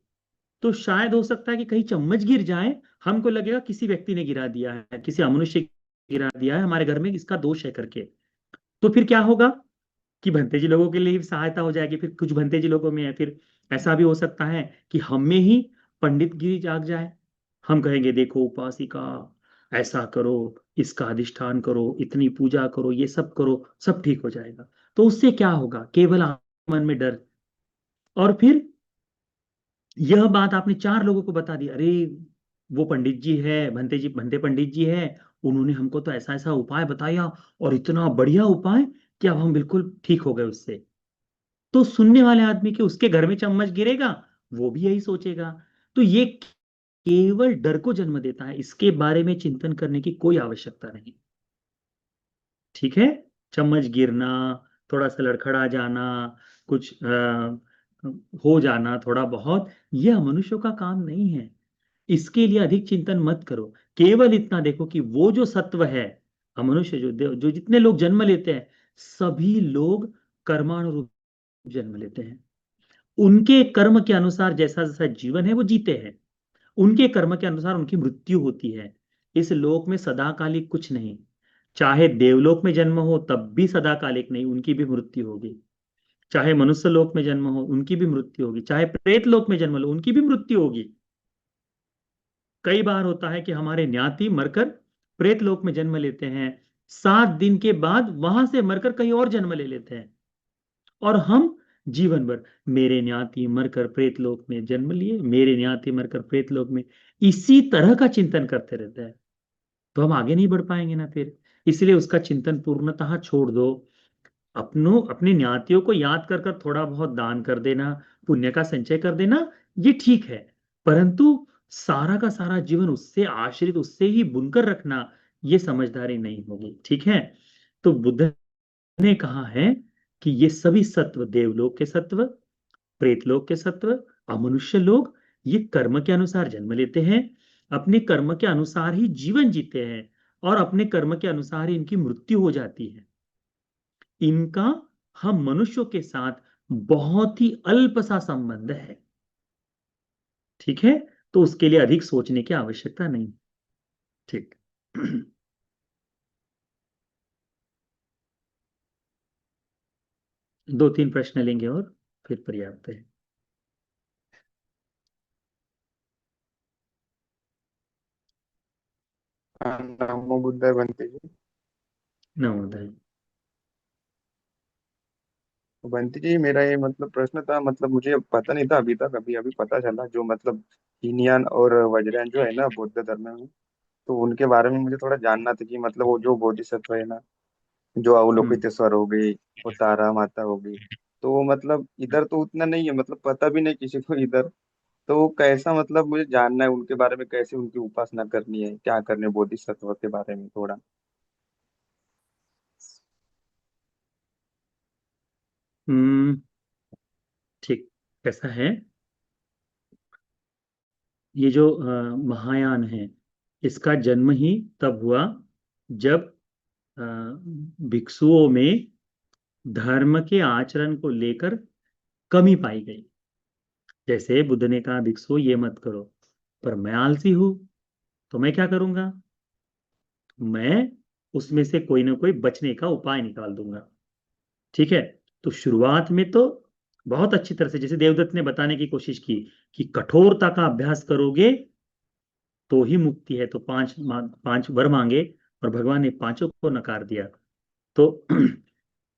तो शायद हो सकता है कि कहीं चम्मच गिर जाए, हमको लगेगा किसी व्यक्ति ने गिरा दिया है, किसी अमनुष्य ने गिरा दिया है, हमारे घर में इसका दोष है करके। तो फिर क्या होगा कि भंतेजी लोगों के लिए भी सहायता हो जाएगी। फिर कुछ भंतेजी लोगों में है, फिर ऐसा भी हो सकता है कि हम में ही पंडित गिरी जाग जाए। हम कहेंगे देखो उपासिका, ऐसा करो, इसका अधिष्ठान करो, इतनी पूजा करो, ये सब करो, सब ठीक हो जाएगा। तो उससे क्या होगा? केवल मन में डर। और फिर यह बात आपने 4 लोगों को बता दी, अरे वो पंडित जी है, भंते पंडित जी है, उन्होंने हमको तो ऐसा ऐसा उपाय बताया, और इतना बढ़िया उपाय कि अब हम बिल्कुल ठीक हो गए उससे। तो सुनने वाले आदमी के उसके घर में चम्मच गिरेगा, वो भी यही सोचेगा। तो ये केवल डर को जन्म देता है, इसके बारे में चिंतन करने की कोई आवश्यकता नहीं। ठीक है? चम्मच गिरना, थोड़ा सा लड़खड़ा जाना, कुछ हो जाना थोड़ा बहुत, यह मनुष्यों का काम नहीं है। इसके लिए अधिक चिंतन मत करो। केवल इतना देखो कि वो जो सत्व है, मनुष्य जो जितने लोग जन्म लेते हैं, सभी लोग कर्मानुरूप जन्म लेते हैं। उनके कर्म के अनुसार जैसा जैसा जीवन है वो जीते हैं, उनके कर्म के अनुसार उनकी मृत्यु होती है। इस लोक में सदाकालिक कुछ नहीं। चाहे देवलोक में जन्म हो तब भी सदाकालिक नहीं, उनकी भी मृत्यु होगी। चाहे मनुष्य लोक में जन्म हो उनकी भी मृत्यु होगी, चाहे प्रेत लोक में जन्म लो उनकी भी मृत्यु होगी। कई बार होता है कि हमारे ज्ञाति मरकर प्रेत लोक में जन्म लेते हैं, 7 दिन के बाद वहां से मरकर कहीं और जन्म ले लेते हैं, और हम जीवन भर मेरे न्याती मरकर प्रेतलोक में जन्म लिए, मेरे न्याती मरकर प्रेतलोक में, इसी तरह का चिंतन करते रहते हैं। तो हम आगे नहीं बढ़ पाएंगे ना फिर। इसलिए उसका चिंतन पूर्णतः छोड़ दो। अपने न्यातियों को याद कर कर थोड़ा बहुत दान कर देना, पुण्य का संचय कर देना, ये ठीक है। परंतु सारा का सारा जीवन उससे आश्रित, उससे ही बुनकर रखना, ये समझदारी नहीं होगी। ठीक है? तो बुद्ध ने कहा है कि ये सभी सत्व, देवलोक के सत्व, प्रेतलोक के सत्व, अमनुष्य लोग, ये कर्म के अनुसार जन्म लेते हैं, अपने कर्म के अनुसार ही जीवन जीते हैं, और अपने कर्म के अनुसार ही इनकी मृत्यु हो जाती है। इनका हम मनुष्यों के साथ बहुत ही अल्प सा संबंध है। ठीक है? तो उसके लिए अधिक सोचने की आवश्यकता नहीं। ठीक। 2-3 प्रश्न लेंगे और फिर पर्याप्त है। नमो बुद्धाय बनते जी। नवोदय। बनते जी, मेरा ये मतलब प्रश्न था, मतलब मुझे पता नहीं था अभी तक, अभी अभी पता चला, जो मतलब हीनयान और वज्रयान जो है ना बौद्ध धर्म में, तो उनके बारे में मुझे थोड़ा जानना था कि मतलब वो जो बोधिसत्व है ना, जो हम्म अवलोकितेश्वर हो गई, वो तारा माता हो गई, तो वो मतलब इधर तो उतना नहीं है, मतलब पता भी नहीं किसी को इधर। तो वो कैसा, मतलब मुझे जानना है उनके बारे में, कैसे उनकी उपासना करनी है, क्या करने है, बोधिसत्व के बारे में थोड़ा। हम्म, ठीक। कैसा है, ये जो महायान है, इसका जन्म ही तब हुआ जब अ, भिक्षुओं में धर्म के आचरण को लेकर कमी पाई गई। जैसे बुद्ध ने कहा भिक्षु ये मत करो, पर मैं आलसी हूं, तो मैं क्या करूंगा? मैं उसमें से कोई ना कोई बचने का उपाय निकाल दूंगा। ठीक है? तो शुरुआत में तो बहुत अच्छी तरह से, जैसे देवदत्त ने बताने की कोशिश की कि कठोरता का अभ्यास करोगे तो ही मुक्ति है, तो 5 वर मांगे, और भगवान ने पांचों को नकार दिया। तो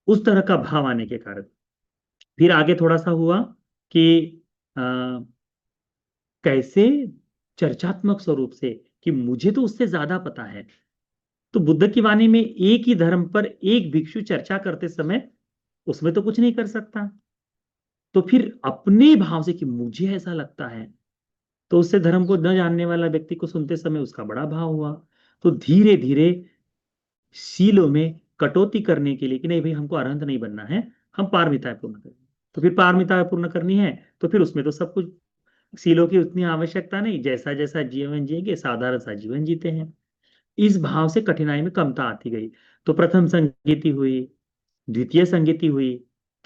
उस तरह का भाव आने के कारण फिर आगे थोड़ा सा हुआ कि आ, कैसे चर्चात्मक स्वरूप से, कि मुझे तो उससे ज्यादा पता है। तो बुद्ध की वाणी में एक ही धर्म पर एक भिक्षु चर्चा करते समय उसमें तो कुछ नहीं कर सकता। तो फिर अपने भाव से कि मुझे ऐसा लगता है, तो उससे धर्म को न जानने वाला व्यक्ति को सुनते समय उसका बड़ा भाव हुआ। तो धीरे धीरे सीलों में कटौती करने के लिए कि नहीं भाई हमको अरहंत नहीं बनना है, हम पारमिताएं पूर्ण करें। तो फिर पारमिताएं पूर्ण करनी है, तो फिर उसमें तो सब कुछ, सीलों की उतनी आवश्यकता नहीं, जैसा जैसा जीवन जिएंगे साधारण सा जीवन जीते हैं। इस भाव से कठिनाई में कमता आती गई। तो प्रथम संगीति हुई, द्वितीय संगीति हुई,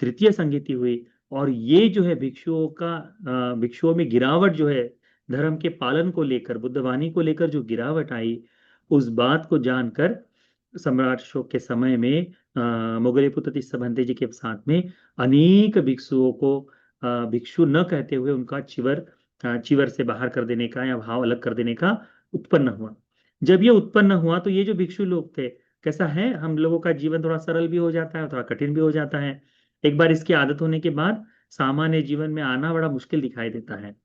तृतीय संगीति हुई, और ये जो है भिक्षुओं में गिरावट जो है, धर्म के पालन को लेकर, बुद्धवाणी को लेकर जो गिरावट आई, उस बात को जानकर सम्राट अशोक के समय में मुगले पुत्र तिस्सभंते जी के साथ में अनेक भिक्षुओं को भिक्षु न कहते हुए उनका चिवर से बाहर कर देने का या भाव अलग कर देने का उत्पन्न हुआ। जब ये उत्पन्न हुआ तो ये जो भिक्षु लोग थे, कैसा है, हम लोगों का जीवन थोड़ा सरल भी हो जाता है, थोड़ा कठिन भी हो जाता है। एक बार इसकी आदत होने के बाद सामान्य जीवन में आना बड़ा मुश्किल दिखाई देता है।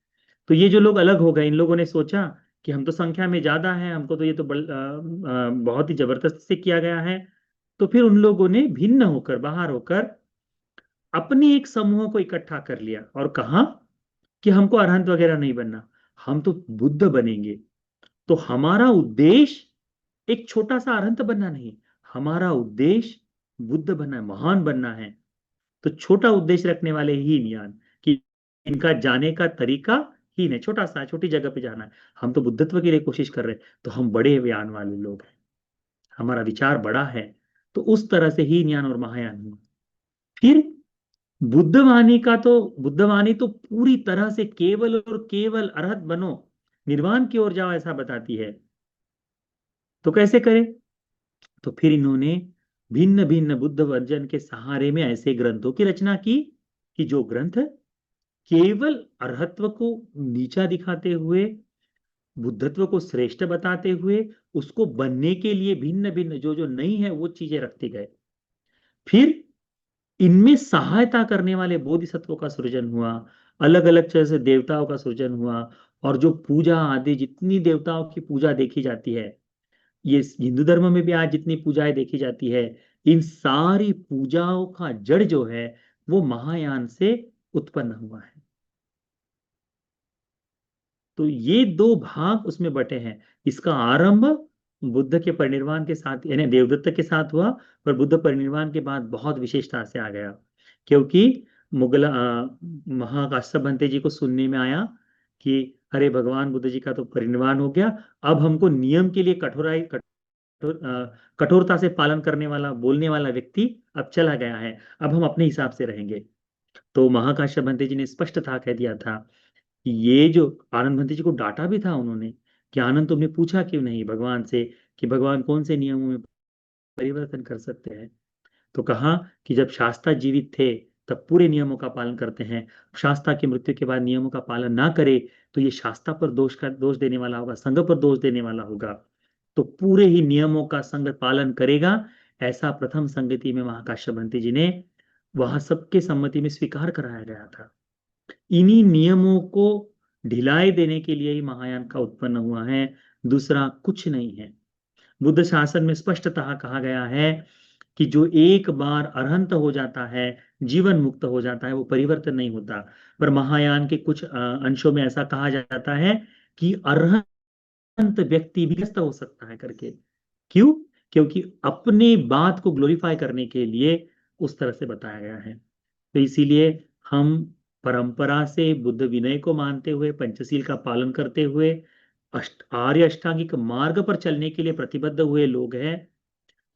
तो ये जो लोग अलग हो गए, इन लोगों ने सोचा कि हम तो संख्या में ज्यादा हैं, हमको तो ये तो बहुत ही जबरदस्ती से किया गया है। तो फिर उन लोगों ने भिन्न होकर, बाहर होकर अपने एक समूह को इकट्ठा कर लिया और कहा कि हमको अरहंत वगैरह नहीं बनना, हम तो बुद्ध बनेंगे। तो हमारा उद्देश्य एक छोटा सा अरहंत बनना नहीं, हमारा उद्देश्य बुद्ध बनना है, महान बनना है। तो छोटा उद्देश्य रखने वाले ही हीनयान, कि इनका जाने का तरीका ही नहीं, छोटा सा छोटी जगह पे जाना है। हम तो बुद्धत्व के लिए कोशिश कर रहे हैं, तो हम बड़े ज्ञान वाले लोग हैं, हमारा विचार बड़ा है। तो उस तरह से हीनयान और महायान हुआ। फिर बुद्धवाणी तो पूरी तरह से केवल और केवल अरहत बनो, निर्वाण की ओर जाओ, ऐसा बताती है। तो कैसे करें? तो फिर इन्होंने भिन्न भिन्न बुद्ध वर्जन के सहारे में ऐसे ग्रंथों की रचना की कि जो ग्रंथ केवल अरहत्व को नीचा दिखाते हुए, बुद्धत्व को श्रेष्ठ बताते हुए, उसको बनने के लिए भिन्न भिन्न जो जो नहीं है वो चीजें रखते गए। फिर इनमें सहायता करने वाले बोधिसत्वों का सृजन हुआ, अलग अलग तरह से देवताओं का सृजन हुआ। और जो पूजा आदि, जितनी देवताओं की पूजा देखी जाती है, ये हिंदू धर्म में भी आज जितनी पूजाएं देखी जाती है, इन सारी पूजाओं का जड़ जो है वो महायान से उत्पन्न हुआ है। तो ये दो भाग उसमें बटे हैं। इसका आरंभ बुद्ध के परिनिर्वाण के साथ, यानी देवदत्त के साथ हुआ, पर बुद्ध परिनिर्वाण के बाद बहुत विशेषता से आ गया, क्योंकि मुगल महाकाश्यप भंते जी को सुनने में आया कि अरे भगवान बुद्ध जी का तो परिनिर्वाण हो गया, अब हमको नियम के लिए कठोरता से पालन करने वाला, बोलने वाला व्यक्ति अब चला गया है, अब हम अपने हिसाब से रहेंगे। तो महाकाश्यप भंते जी ने स्पष्ट था, कह दिया था कि ये जो आनंद भंते जी को डांटा भी था उन्होंने कि आनंद, तुमने पूछा क्यों नहीं भगवान से कि भगवान कौन से नियमों में परिवर्तन कर सकते हैं? तो कहा कि जब शास्ता जीवित थे तब पूरे नियमों का पालन करते हैं, शास्ता की मृत्यु के बाद नियमों का पालन ना करे तो ये शास्ता पर दोष देने वाला होगा, संघ पर दोष देने वाला होगा। तो पूरे ही नियमों का संघ पालन करेगा, ऐसा प्रथम संगति में महाकाश्यप भंते जी ने वहां सबके सम्मति में स्वीकार कराया गया था। इन्हीं नियमों को ढिलाई देने के लिए ही महायान का उत्पन्न हुआ है, दूसरा कुछ नहीं है। बुद्ध शासन में स्पष्टतः कहा गया है कि जो एक बार अरहंत हो जाता है, जीवन मुक्त हो जाता है, वो परिवर्तन नहीं होता। पर महायान के कुछ अंशों में ऐसा कहा जाता है कि अरहंत व्यक्ति भी व्यस्त हो सकता है करके। क्यों? क्योंकि अपने बात को ग्लोरीफाई करने के लिए उस तरह से बताया गया है। तो इसीलिए हम परंपरा से बुद्ध विनय को मानते हुए, पंचशील का पालन करते हुए, आर्य अष्टांगिक मार्ग पर चलने के लिए प्रतिबद्ध हुए लोग हैं।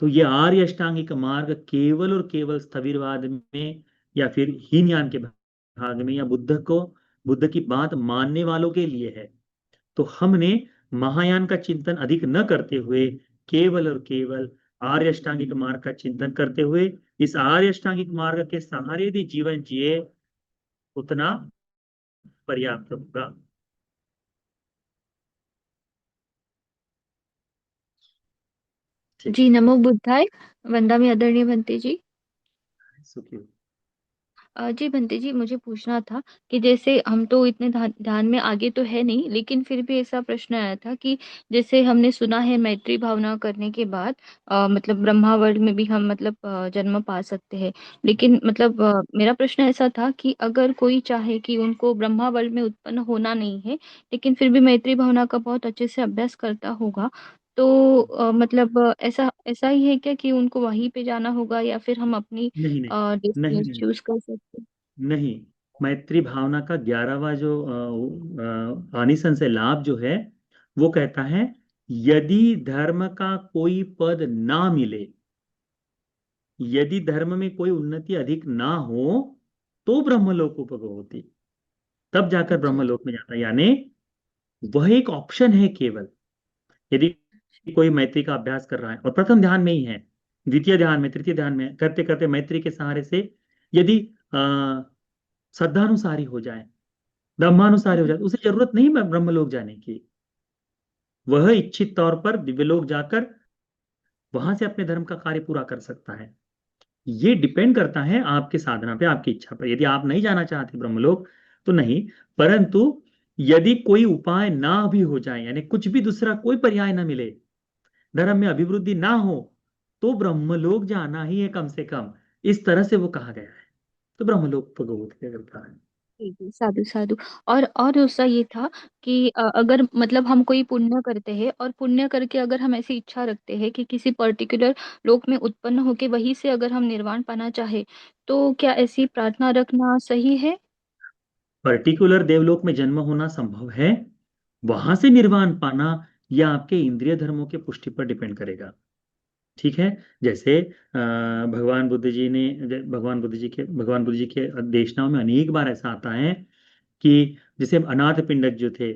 तो ये आर्य अष्टांगिक मार्ग केवल और केवल स्थविरवाद में या फिर हीनयान के भाग में, या बुद्ध की बात मानने वालों के लिए है। तो हमने महायान का चिंतन अधिक न करते हुए केवल और केवल आर्य अष्टांगिक मार्ग का चिंतन करते हुए, इस आर्य अष्टांगिक मार्ग के सहारे यदि जीवन जिए उतना पर्याप्त होगा। ठीक, जी, नमो बुद्धाय। वंदना आदरणीय भंते जी। सुखी हो। जी भंते जी, मुझे पूछना था कि जैसे हम तो इतने ध्यान में आगे तो है नहीं, लेकिन फिर भी ऐसा प्रश्न आया था कि जैसे हमने सुना है मैत्री भावना करने के बाद मतलब ब्रह्मा वर्ल्ड में भी हम मतलब जन्म पा सकते हैं। लेकिन मतलब मेरा प्रश्न ऐसा था कि अगर कोई चाहे कि उनको ब्रह्मा वर्ल्ड में उत्पन्न होना नहीं है, लेकिन फिर भी मैत्री भावना का बहुत अच्छे से अभ्यास करता होगा, तो मतलब ऐसा ऐसा ही है क्या कि उनको वहीं पे जाना होगा, या फिर हम अपनी नहीं नहीं नहीं डेस्टिनेशन नहीं चूज कर सकते हैं? नहीं, मैत्री भावना का 11वां जो आनिसंस है, लाभ जो है, वो कहता है यदि धर्म का कोई पद ना मिले, यदि धर्म में कोई उन्नति अधिक ना हो, तो ब्रह्मलोक उपभोग होती, तब जाकर अच्छा ब्रह्मलोक में जाता है। यानी वह एक ऑप्शन है केवल, यदि कोई मैत्री का अभ्यास कर रहा है और प्रथम ध्यान में ही है, द्वितीय ध्यान में, तृतीय ध्यान में करते करते मैत्री के सहारे से यदि श्रद्धानुसारी हो जाए, ब्रह्मानुसारी हो जाए, उसे जरूरत नहीं ब्रह्मलोक जाने की। वह इच्छित तौर पर दिव्यलोक जाकर वहां से अपने धर्म का कार्य पूरा कर सकता है। ये डिपेंड करता है आपके साधना पे, आपकी इच्छा पर। यदि आप नहीं जाना चाहते ब्रह्मलोक तो नहीं, परंतु यदि कोई उपाय ना भी हो जाए, यानी कुछ भी दूसरा कोई पर्याय ना मिले, धर्म में अभिवृद्धि ना हो, तो ब्रह्मलोक जाना ही है कम से कम। इस तरह से वो कहा गया है। तो ब्रह्मलोक भगवत के करता है। जी जी, साधु साधु। और दूसरा ये था कि अगर मतलब हम कोई पुण्य करते हैं और पुण्य करके अगर हम ऐसी इच्छा रखते हैं कि किसी पर्टिकुलर लोक में उत्पन्न होके वहीं से अगर हम निर्वाण पाना चाहे, तो क्या ऐसी प्रार्थना रखना सही है? पर्टिकुलर देवलोक में जन्म होना संभव है, वहां से निर्वाण पाना यह आपके इंद्रिय धर्मों के पुष्टि पर डिपेंड करेगा। ठीक है। जैसे भगवान बुद्ध जी के देशनाओं में अनेक बार ऐसा आता है कि जैसे अनाथ पिंडक जो थे,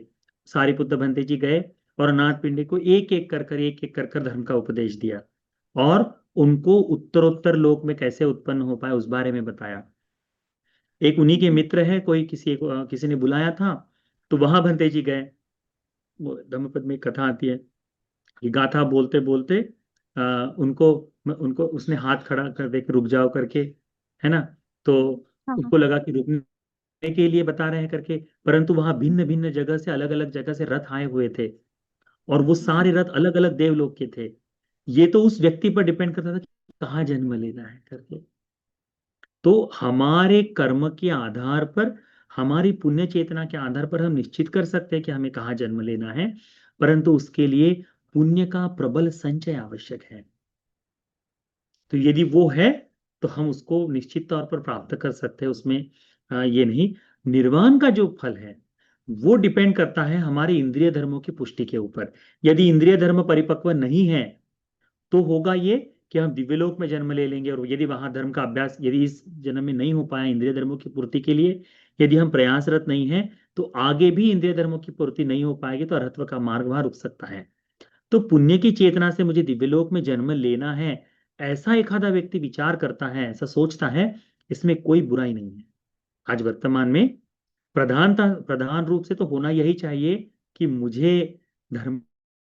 सारिपुत्र भंते जी गए और अनाथ पिंडक को एक एक कर धर्म का उपदेश दिया, और उनको उत्तरोत्तर लोक में कैसे उत्पन्न हो पाए उस बारे में बताया। एक उन्हीं के मित्र है, कोई किसी ने बुलाया था, तो वहां भंते जी गए। वो धम्मपद में एक कथा आती है कि गाथा बोलते बोलते उनको उनको उसने हाथ खड़ा कर दे के रुक जाओ करके, है ना। तो हाँ हाँ। उसको लगा कि रुकने के लिए बता रहे हैं करके, परंतु वहां भिन्न भिन्न जगह से, अलग अलग जगह से रथ आए हुए थे, और वो सारे रथ अलग अलग देवलोक के थे। ये तो उस व्यक्ति पर डिपेंड करता था कि कहाँ जन्म लेना है करके। तो हमारे कर्म के आधार पर, हमारी पुण्य चेतना के आधार पर हम निश्चित कर सकते हैं कि हमें कहाँ जन्म लेना है, परंतु उसके लिए पुण्य का प्रबल संचय आवश्यक है। तो यदि वो है तो हम उसको निश्चित तौर पर प्राप्त कर सकते हैं। उसमें ये नहीं, निर्वाण का जो फल है वो डिपेंड करता है हमारे इंद्रिय धर्मों की पुष्टि के ऊपर। यदि इंद्रिय धर्म परिपक्व नहीं है तो होगा ये कि हम दिव्यलोक में जन्म ले लेंगे, और यदि वहां धर्म का अभ्यास यदि इस जन्म में नहीं हो पाया इंद्रिय धर्मों की पूर्ति के लिए, यदि हम प्रयासरत नहीं है, तो आगे भी इंद्रिय धर्मों की पूर्ति नहीं हो पाएगी, तो अरहत्व का मार्ग वहां रुक सकता है। तो पुण्य की चेतना से मुझे दिव्यलोक में जन्म लेना है, ऐसा एक आधा व्यक्ति विचार करता है, ऐसा सोचता है, इसमें कोई बुराई नहीं है। आज वर्तमान में प्रधान रूप से तो होना यही चाहिए कि मुझे धर्म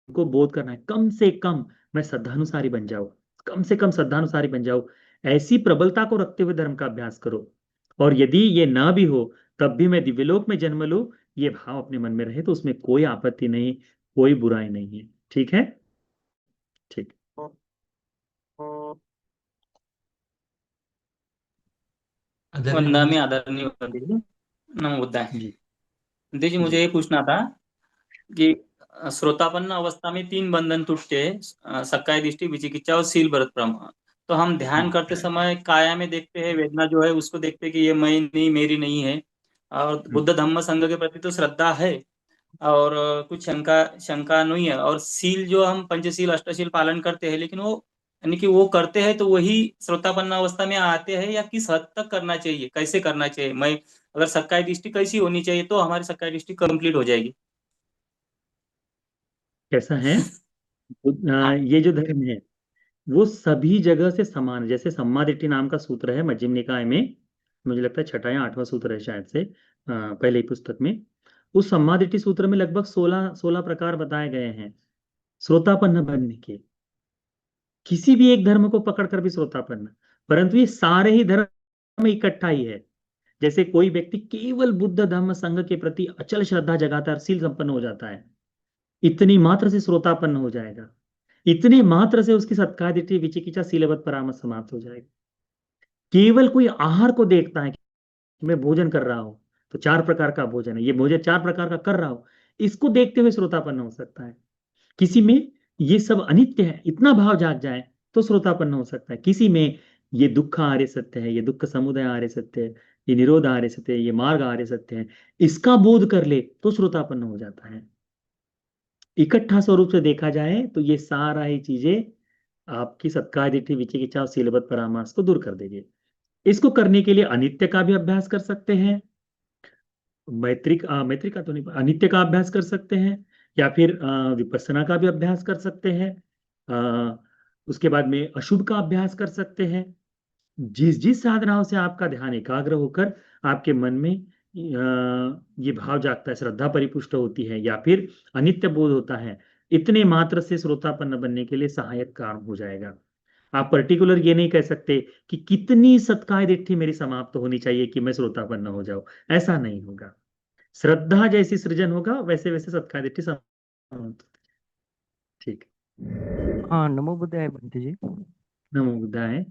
को बोध करना है, कम से कम मैं श्रद्धानुसारी बन जाऊं, कम से कम श्रद्धानुसारी बन जाऊं। ऐसी प्रबलता को रखते हुए धर्म का अभ्यास करो, और यदि ये ना भी हो तब भी मैं दिव्यलोक में जन्म लूं, ये भाव अपने मन में रहे, तो उसमें कोई आपत्ति नहीं, कोई बुराई नहीं है। ठीक है। ठीक। वंदनामी आदरणीय पंडित जी, नमो बुद्धाय। जी पंडित जी, मुझे जी ये पूछना था कि श्रोतापन्न अवस्था में 3 बंधन टूटते हैं, सक्काय दृष्टि, विचिकित्सा और शील भरत ब्रह्म। तो हम ध्यान करते समय काया में देखते हैं, वेदना जो है उसको देखते हैं कि ये मैं नहीं, मेरी नहीं है। और बुद्ध धम्म संघ के प्रति तो श्रद्धा है, और कुछ शंका शंका नहीं है। और शील जो हम पंचशील अष्टशील पालन करते हैं, लेकिन वो यानी कि वो करते हैं तो वही श्रोतापन्न अवस्था में आते हैं, या किस हद तक करना चाहिए, कैसे करना चाहिए? मैं अगर सक्काय दृष्टि कैसी होनी चाहिए तो हमारी सक्काय दृष्टि कंप्लीट हो जाएगी? कैसा है? हाँ। ये जो धर्म है वो सभी जगह से समान है। जैसे सम्मादिट्ठि नाम का सूत्र है मध्यम निकाय में, मुझे लगता है छठा या आठवां सूत्र है शायद से, पहले ही पुस्तक में। उस सम्मादिट्ठि सूत्र में लगभग 16 प्रकार बताए गए हैं श्रोतापन्न बनने के। किसी भी एक धर्म को पकड़कर भी श्रोतापन्न, परंतु ये सारे ही धर्म इकट्ठा ही है। जैसे कोई व्यक्ति केवल बुद्ध धम्म संघ के प्रति अचल श्रद्धा जगाता है, शील संपन्न हो जाता है, इतनी मात्र से श्रोतापन्न हो जाएगा, इतने मात्र से उसकी सत्कार दृष्टि विचिकित्सा शीलवत परामर्श समाप्त हो जाएगा। केवल कोई आहार को देखता है कि मैं भोजन कर रहा हूं, तो 4 प्रकार का भोजन है, ये भोजन 4 प्रकार का कर रहा हूं, इसको देखते हुए श्रोतापन्न हो सकता है। किसी में ये सब अनित्य है, इतना भाव जाग जाए तो श्रोतापन्न हो सकता है। किसी में ये दुख आर्य सत्य है, ये दुख समुदय आर्य सत्य है, ये निरोध आर्य सत्य है, ये मार्ग आर्य सत्य है, इसका बोध कर ले तो श्रोतापन्न हो जाता है। इकट्ठा स्वरूप से देखा जाए तो ये सारा ही चीजें आपकी सत्कार दिट्ठी विचिकित्सा और शीलवत परामर्श को दूर कर देंगे। इसको करने के लिए अनित्य का भी अभ्यास कर सकते हैं, मैत्रिक का तो नहीं, अनित्य का अभ्यास कर सकते हैं, या फिर विपස්සना का भी अभ्यास कर सकते हैं। उसके बाद में अशुभ का अभ्यास कर सकते हैं। जिस जिस साधनाओं से आपका ध्यान एकाग्र होकर आपके मन में ये भाव जागता है, श्रद्धा परिपुष्ट होती है, या फिर अनित्य बोध होता है, इतने मात्र से श्रोतापन्न बनने के लिए सहायक कारण हो जाएगा। आप पर्टिकुलर ये नहीं कह सकते कि कितनी सत्काय दिट्ठी मेरी समाप्त होनी चाहिए कि मैं श्रोतापन्न हो जाऊं, ऐसा नहीं होगा। श्रद्धा जैसी सृजन होगा वैसे वैसे सत्काय दिट्ठी समाप्त। ठीक। हाँ, नमो बुद्धाय बंटी जी। नमो बुद्धाय।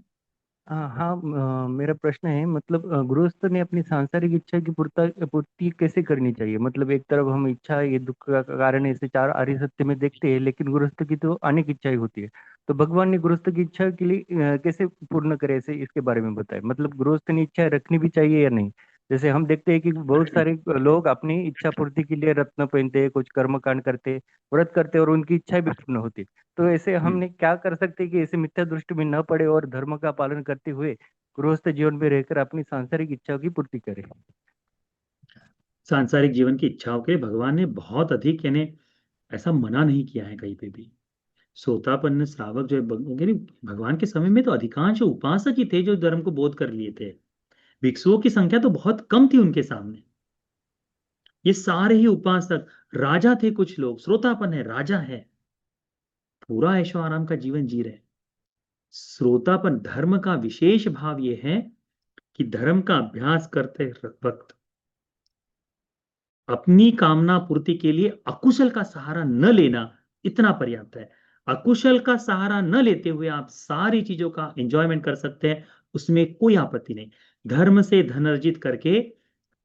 हाँ, मेरा प्रश्न है, मतलब गृहस्थ ने अपनी सांसारिक इच्छा की पूर्ति कैसे करनी चाहिए? मतलब एक तरफ हम इच्छा, ये दुख का कारण ऐसे चार आर्य सत्य में देखते हैं, लेकिन गृहस्थ की तो अनेक इच्छाएं होती है। तो भगवान ने गृहस्थ की इच्छा के लिए कैसे पूर्ण करे, ऐसे इसके बारे में बताए। मतलब गृहस्थ ने इच्छा रखनी भी चाहिए या नहीं? जैसे हम देखते हैं कि बहुत सारे लोग अपनी इच्छा पूर्ति के लिए रत्न पहनते हैं, कुछ कर्म कांड करते, व्रत करते, और उनकी इच्छाएं भी पूर्ण होती। तो ऐसे हमने क्या कर सकते हैं कि ऐसे मिथ्या दृष्टि में न पड़े और धर्म का पालन करते हुए गृहस्थ जीवन में रहकर अपनी सांसारिक इच्छाओं की पूर्ति करें? सांसारिक जीवन की इच्छाओं के भगवान ने बहुत अधिक, यानी ऐसा मना नहीं किया है कहीं पे भी। श्रोतापन्न श्रावक जो है, यानी भगवान के समय में तो अधिकांश उपासक ही थे जो धर्म को बोध कर लिए थे। भिक्षुओं की संख्या तो बहुत कम थी उनके सामने। ये सारे ही उपासक राजा थे, कुछ लोग श्रोतापन्न है, राजा है, पूरा ऐशो आराम का जीवन जी रहे। श्रोतापन धर्म का विशेष भाव यह है कि धर्म का अभ्यास करते वक्त अपनी कामना पूर्ति के लिए अकुशल का सहारा न लेना इतना पर्याप्त है। अकुशल का सहारा न लेते हुए आप सारी चीजों का एंजॉयमेंट कर सकते हैं, उसमें कोई आपत्ति नहीं। धर्म से धन अर्जित करके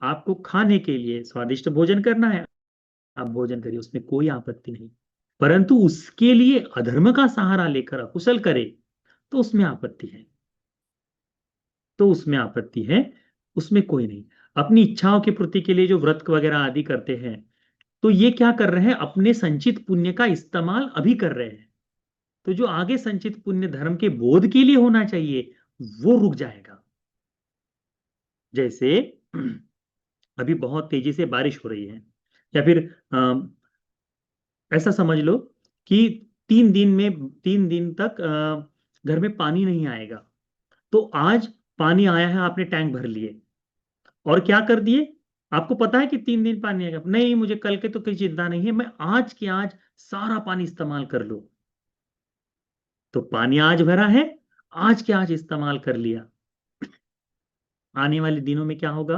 आपको खाने के लिए स्वादिष्ट भोजन करना है, आप भोजन करिए, उसमें कोई आपत्ति नहीं। परंतु उसके लिए अधर्म का सहारा लेकर अकुशल करे तो उसमें आपत्ति है, तो उसमें आपत्ति है, उसमें कोई नहीं। अपनी इच्छाओं की पूर्ति के लिए जो व्रत वगैरह आदि करते हैं, तो ये क्या कर रहे हैं, अपने संचित पुण्य का इस्तेमाल अभी कर रहे हैं। तो जो आगे संचित पुण्य धर्म के बोध के लिए होना चाहिए वो रुक जाएगा। जैसे अभी बहुत तेजी से बारिश हो रही है, या फिर ऐसा समझ लो कि 3 दिन तक घर में पानी नहीं आएगा। तो आज पानी आया है, आपने टैंक भर लिए और क्या कर दिए, आपको पता है कि 3 दिन पानी आएगा, नहीं मुझे कल के तो कोई चिंता नहीं है, मैं आज के आज सारा पानी इस्तेमाल कर लो। तो पानी आज भरा है, आज के आज इस्तेमाल कर लिया। आने वाले दिनों में क्या होगा,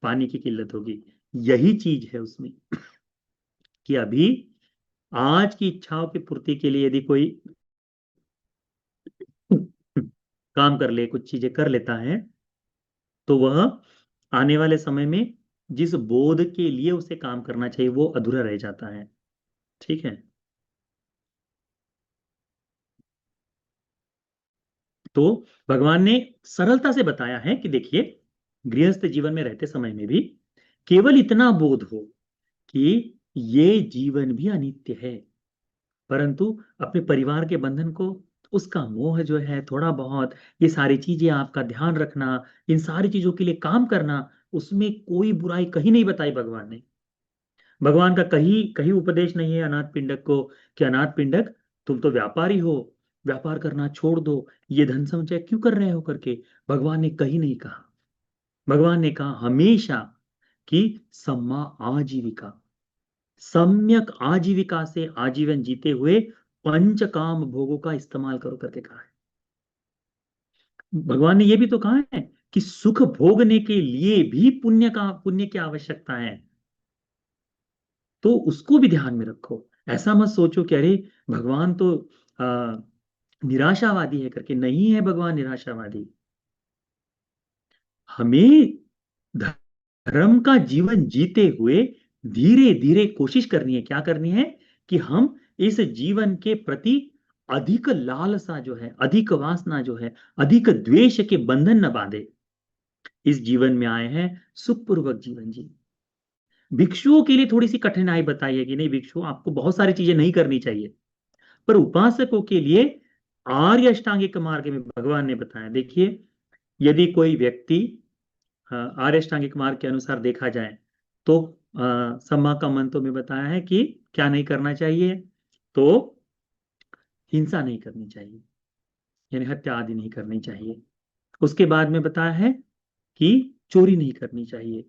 पानी की किल्लत होगी। यही चीज है उसमें कि अभी आज की इच्छाओं की पूर्ति के लिए यदि कोई काम कर ले, कुछ चीजें कर लेता है, तो वह आने वाले समय में जिस बोध के लिए उसे काम करना चाहिए वो अधूरा रह जाता है। ठीक है। तो भगवान ने सरलता से बताया है कि देखिए, गृहस्थ जीवन में रहते समय में भी केवल इतना बोध हो कि ये जीवन भी अनित्य है, परंतु अपने परिवार के बंधन को, उसका मोह जो है थोड़ा बहुत, ये सारी चीजें आपका ध्यान रखना, इन सारी चीजों के लिए काम करना, उसमें कोई बुराई कहीं नहीं बताई भगवान ने। भगवान का कहीं कहीं उपदेश नहीं है अनाथ पिंडक को कि अनाथ पिंडक तुम तो व्यापारी हो, व्यापार करना छोड़ दो, ये धन संचय क्यों कर रहे हो करके। भगवान ने कहीं नहीं कहा। भगवान ने कहा हमेशा कि सम्मा आजीविका, सम्यक आजीविका से आजीवन जीते हुए पंच काम भोगों का इस्तेमाल करो करके कहा है। भगवान ने यह भी तो कहा है कि सुख भोगने के लिए भी पुण्य की आवश्यकता है, तो उसको भी ध्यान में रखो। ऐसा मत सोचो कि अरे भगवान तो निराशावादी है करके, नहीं है भगवान निराशावादी। हमें धर्म का जीवन जीते हुए धीरे धीरे कोशिश करनी है, क्या करनी है कि हम इस जीवन के प्रति अधिक लालसा जो है, अधिक वासना जो है, अधिक द्वेष के बंधन न बांधे। इस जीवन में आए हैं सुखपूर्वक जीवन जी। भिक्षुओं के लिए थोड़ी सी कठिनाई बताई है कि नहीं भिक्षु आपको बहुत सारी चीजें नहीं करनी चाहिए, पर उपासकों के लिए आर्य अष्टांगिक मार्ग में भगवान ने बताया। देखिए, यदि कोई व्यक्ति आर्य अष्टांगिक मार्ग के अनुसार देखा जाए तो सम्मा का मंत्र में बताया है कि क्या नहीं करना चाहिए, तो हिंसा नहीं करनी चाहिए, यानी हत्या आदि नहीं करनी चाहिए। उसके बाद में बताया है कि चोरी नहीं करनी चाहिए,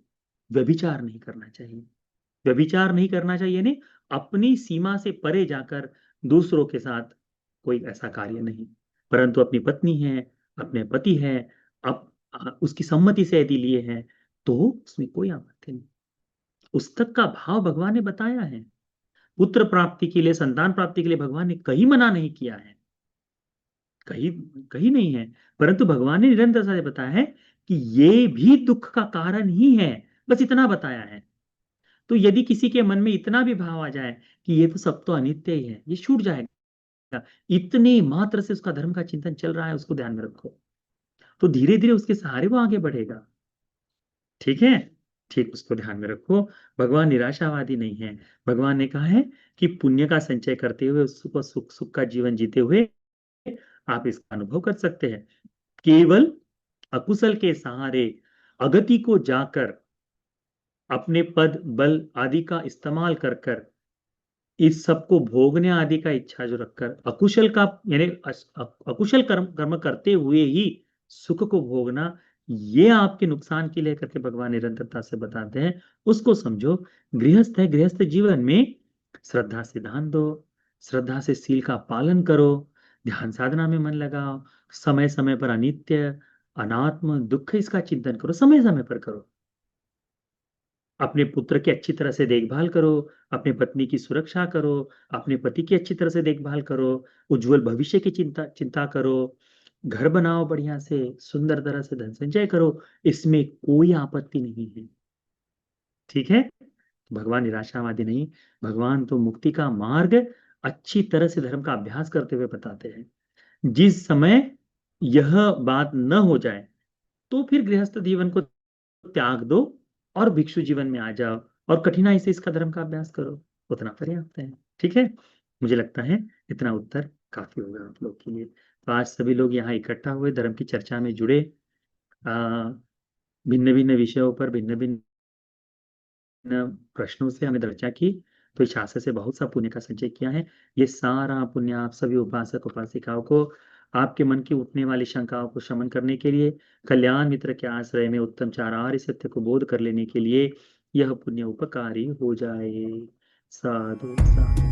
व्यभिचार नहीं करना चाहिए। व्यभिचार नहीं करना चाहिए, यानी अपनी सीमा से परे जाकर दूसरों के साथ कोई ऐसा कार्य नहीं। परंतु अपनी पत्नी है, अपने पति है, अब उसकी सम्मति से यदि लिए हैं तो उसमें कोई आपत्ति नहीं। उस तक का भाव भगवान ने बताया है। पुत्र प्राप्ति के लिए, संतान प्राप्ति के लिए भगवान ने कहीं मना नहीं किया है, कहीं कहीं नहीं है। परंतु भगवान ने निरंतरता से बताया है कि ये भी दुख का कारण ही है, बस इतना बताया है। तो यदि किसी के मन में इतना भी भाव आ जाए कि ये तो सब तो अनित्य ही है, ये छूट जाएगा, इतने मात्र से उसका धर्म का चिंतन चल रहा है, उसको ध्यान में रखो, तो धीरे धीरे उसके सहारे वो आगे बढ़ेगा। ठीक है, ठीक, उसको ध्यान में रखो। भगवान निराशावादी नहीं है। भगवान ने कहा है कि पुण्य का संचय करते हुए, उसको सुख सुख का जीवन जीते हुए आप इसका अनुभव कर सकते हैं। केवल अकुशल के सहारे अगति को जाकर अपने पद बल आदि का इस्तेमाल कर कर इस सब को भोगने आदि का इच्छा जो रखकर अकुशल का, यानी अकुशल कर्म कर्म करते हुए ही सुख को भोगना, ये आपके नुकसान के लिए करके भगवान निरंतरता से बताते हैं। उसको समझो। गृहस्थ है, गृहस्थ जीवन में श्रद्धा से दान दो, श्रद्धा से सील का पालन करो, ध्यान साधना में मन लगाओ, समय समय पर अनित्य अनात्म दुख इसका चिंतन करो, समय समय पर करो। अपने पुत्र की अच्छी तरह से देखभाल करो, अपने पत्नी की सुरक्षा करो, अपने पति की अच्छी तरह से देखभाल करो, उज्जवल भविष्य की चिंता चिंता करो, घर बनाओ, बढ़िया से सुंदर तरह से धन संचय करो, इसमें कोई आपत्ति नहीं है। ठीक है, भगवान निराशावादी नहीं। भगवान तो मुक्ति का मार्ग अच्छी तरह से धर्म का अभ्यास करते हुए बताते हैं। जिस समय यह बात न हो जाए तो फिर गृहस्थ जीवन को त्याग दो और भिक्षु जीवन में आ जाओ और कठिनाई से इसका धर्म का अभ्यास करो, उतना पर्याप्त है। ठीक है, मुझे लगता है इतना उत्तर काफी होगा आप लोग के लिए। तो आज सभी लोग यहाँ इकट्ठा हुए, धर्म की चर्चा में जुड़े, भिन्न भिन्न विषयों पर भिन्न भिन्न प्रश्नों से हमें चर्चा की, तो इस आशय से बहुत सा पुण्य का संचय किया है। ये सारा पुण्य आप सभी उपासक उपासिकाओं को आपके मन की उठने वाली शंकाओं को शमन करने के लिए, कल्याण मित्र के आश्रय में उत्तम चार आर्य सत्य को बोध कर लेने के लिए यह पुण्य उपकारी हो जाए। साधु साधु।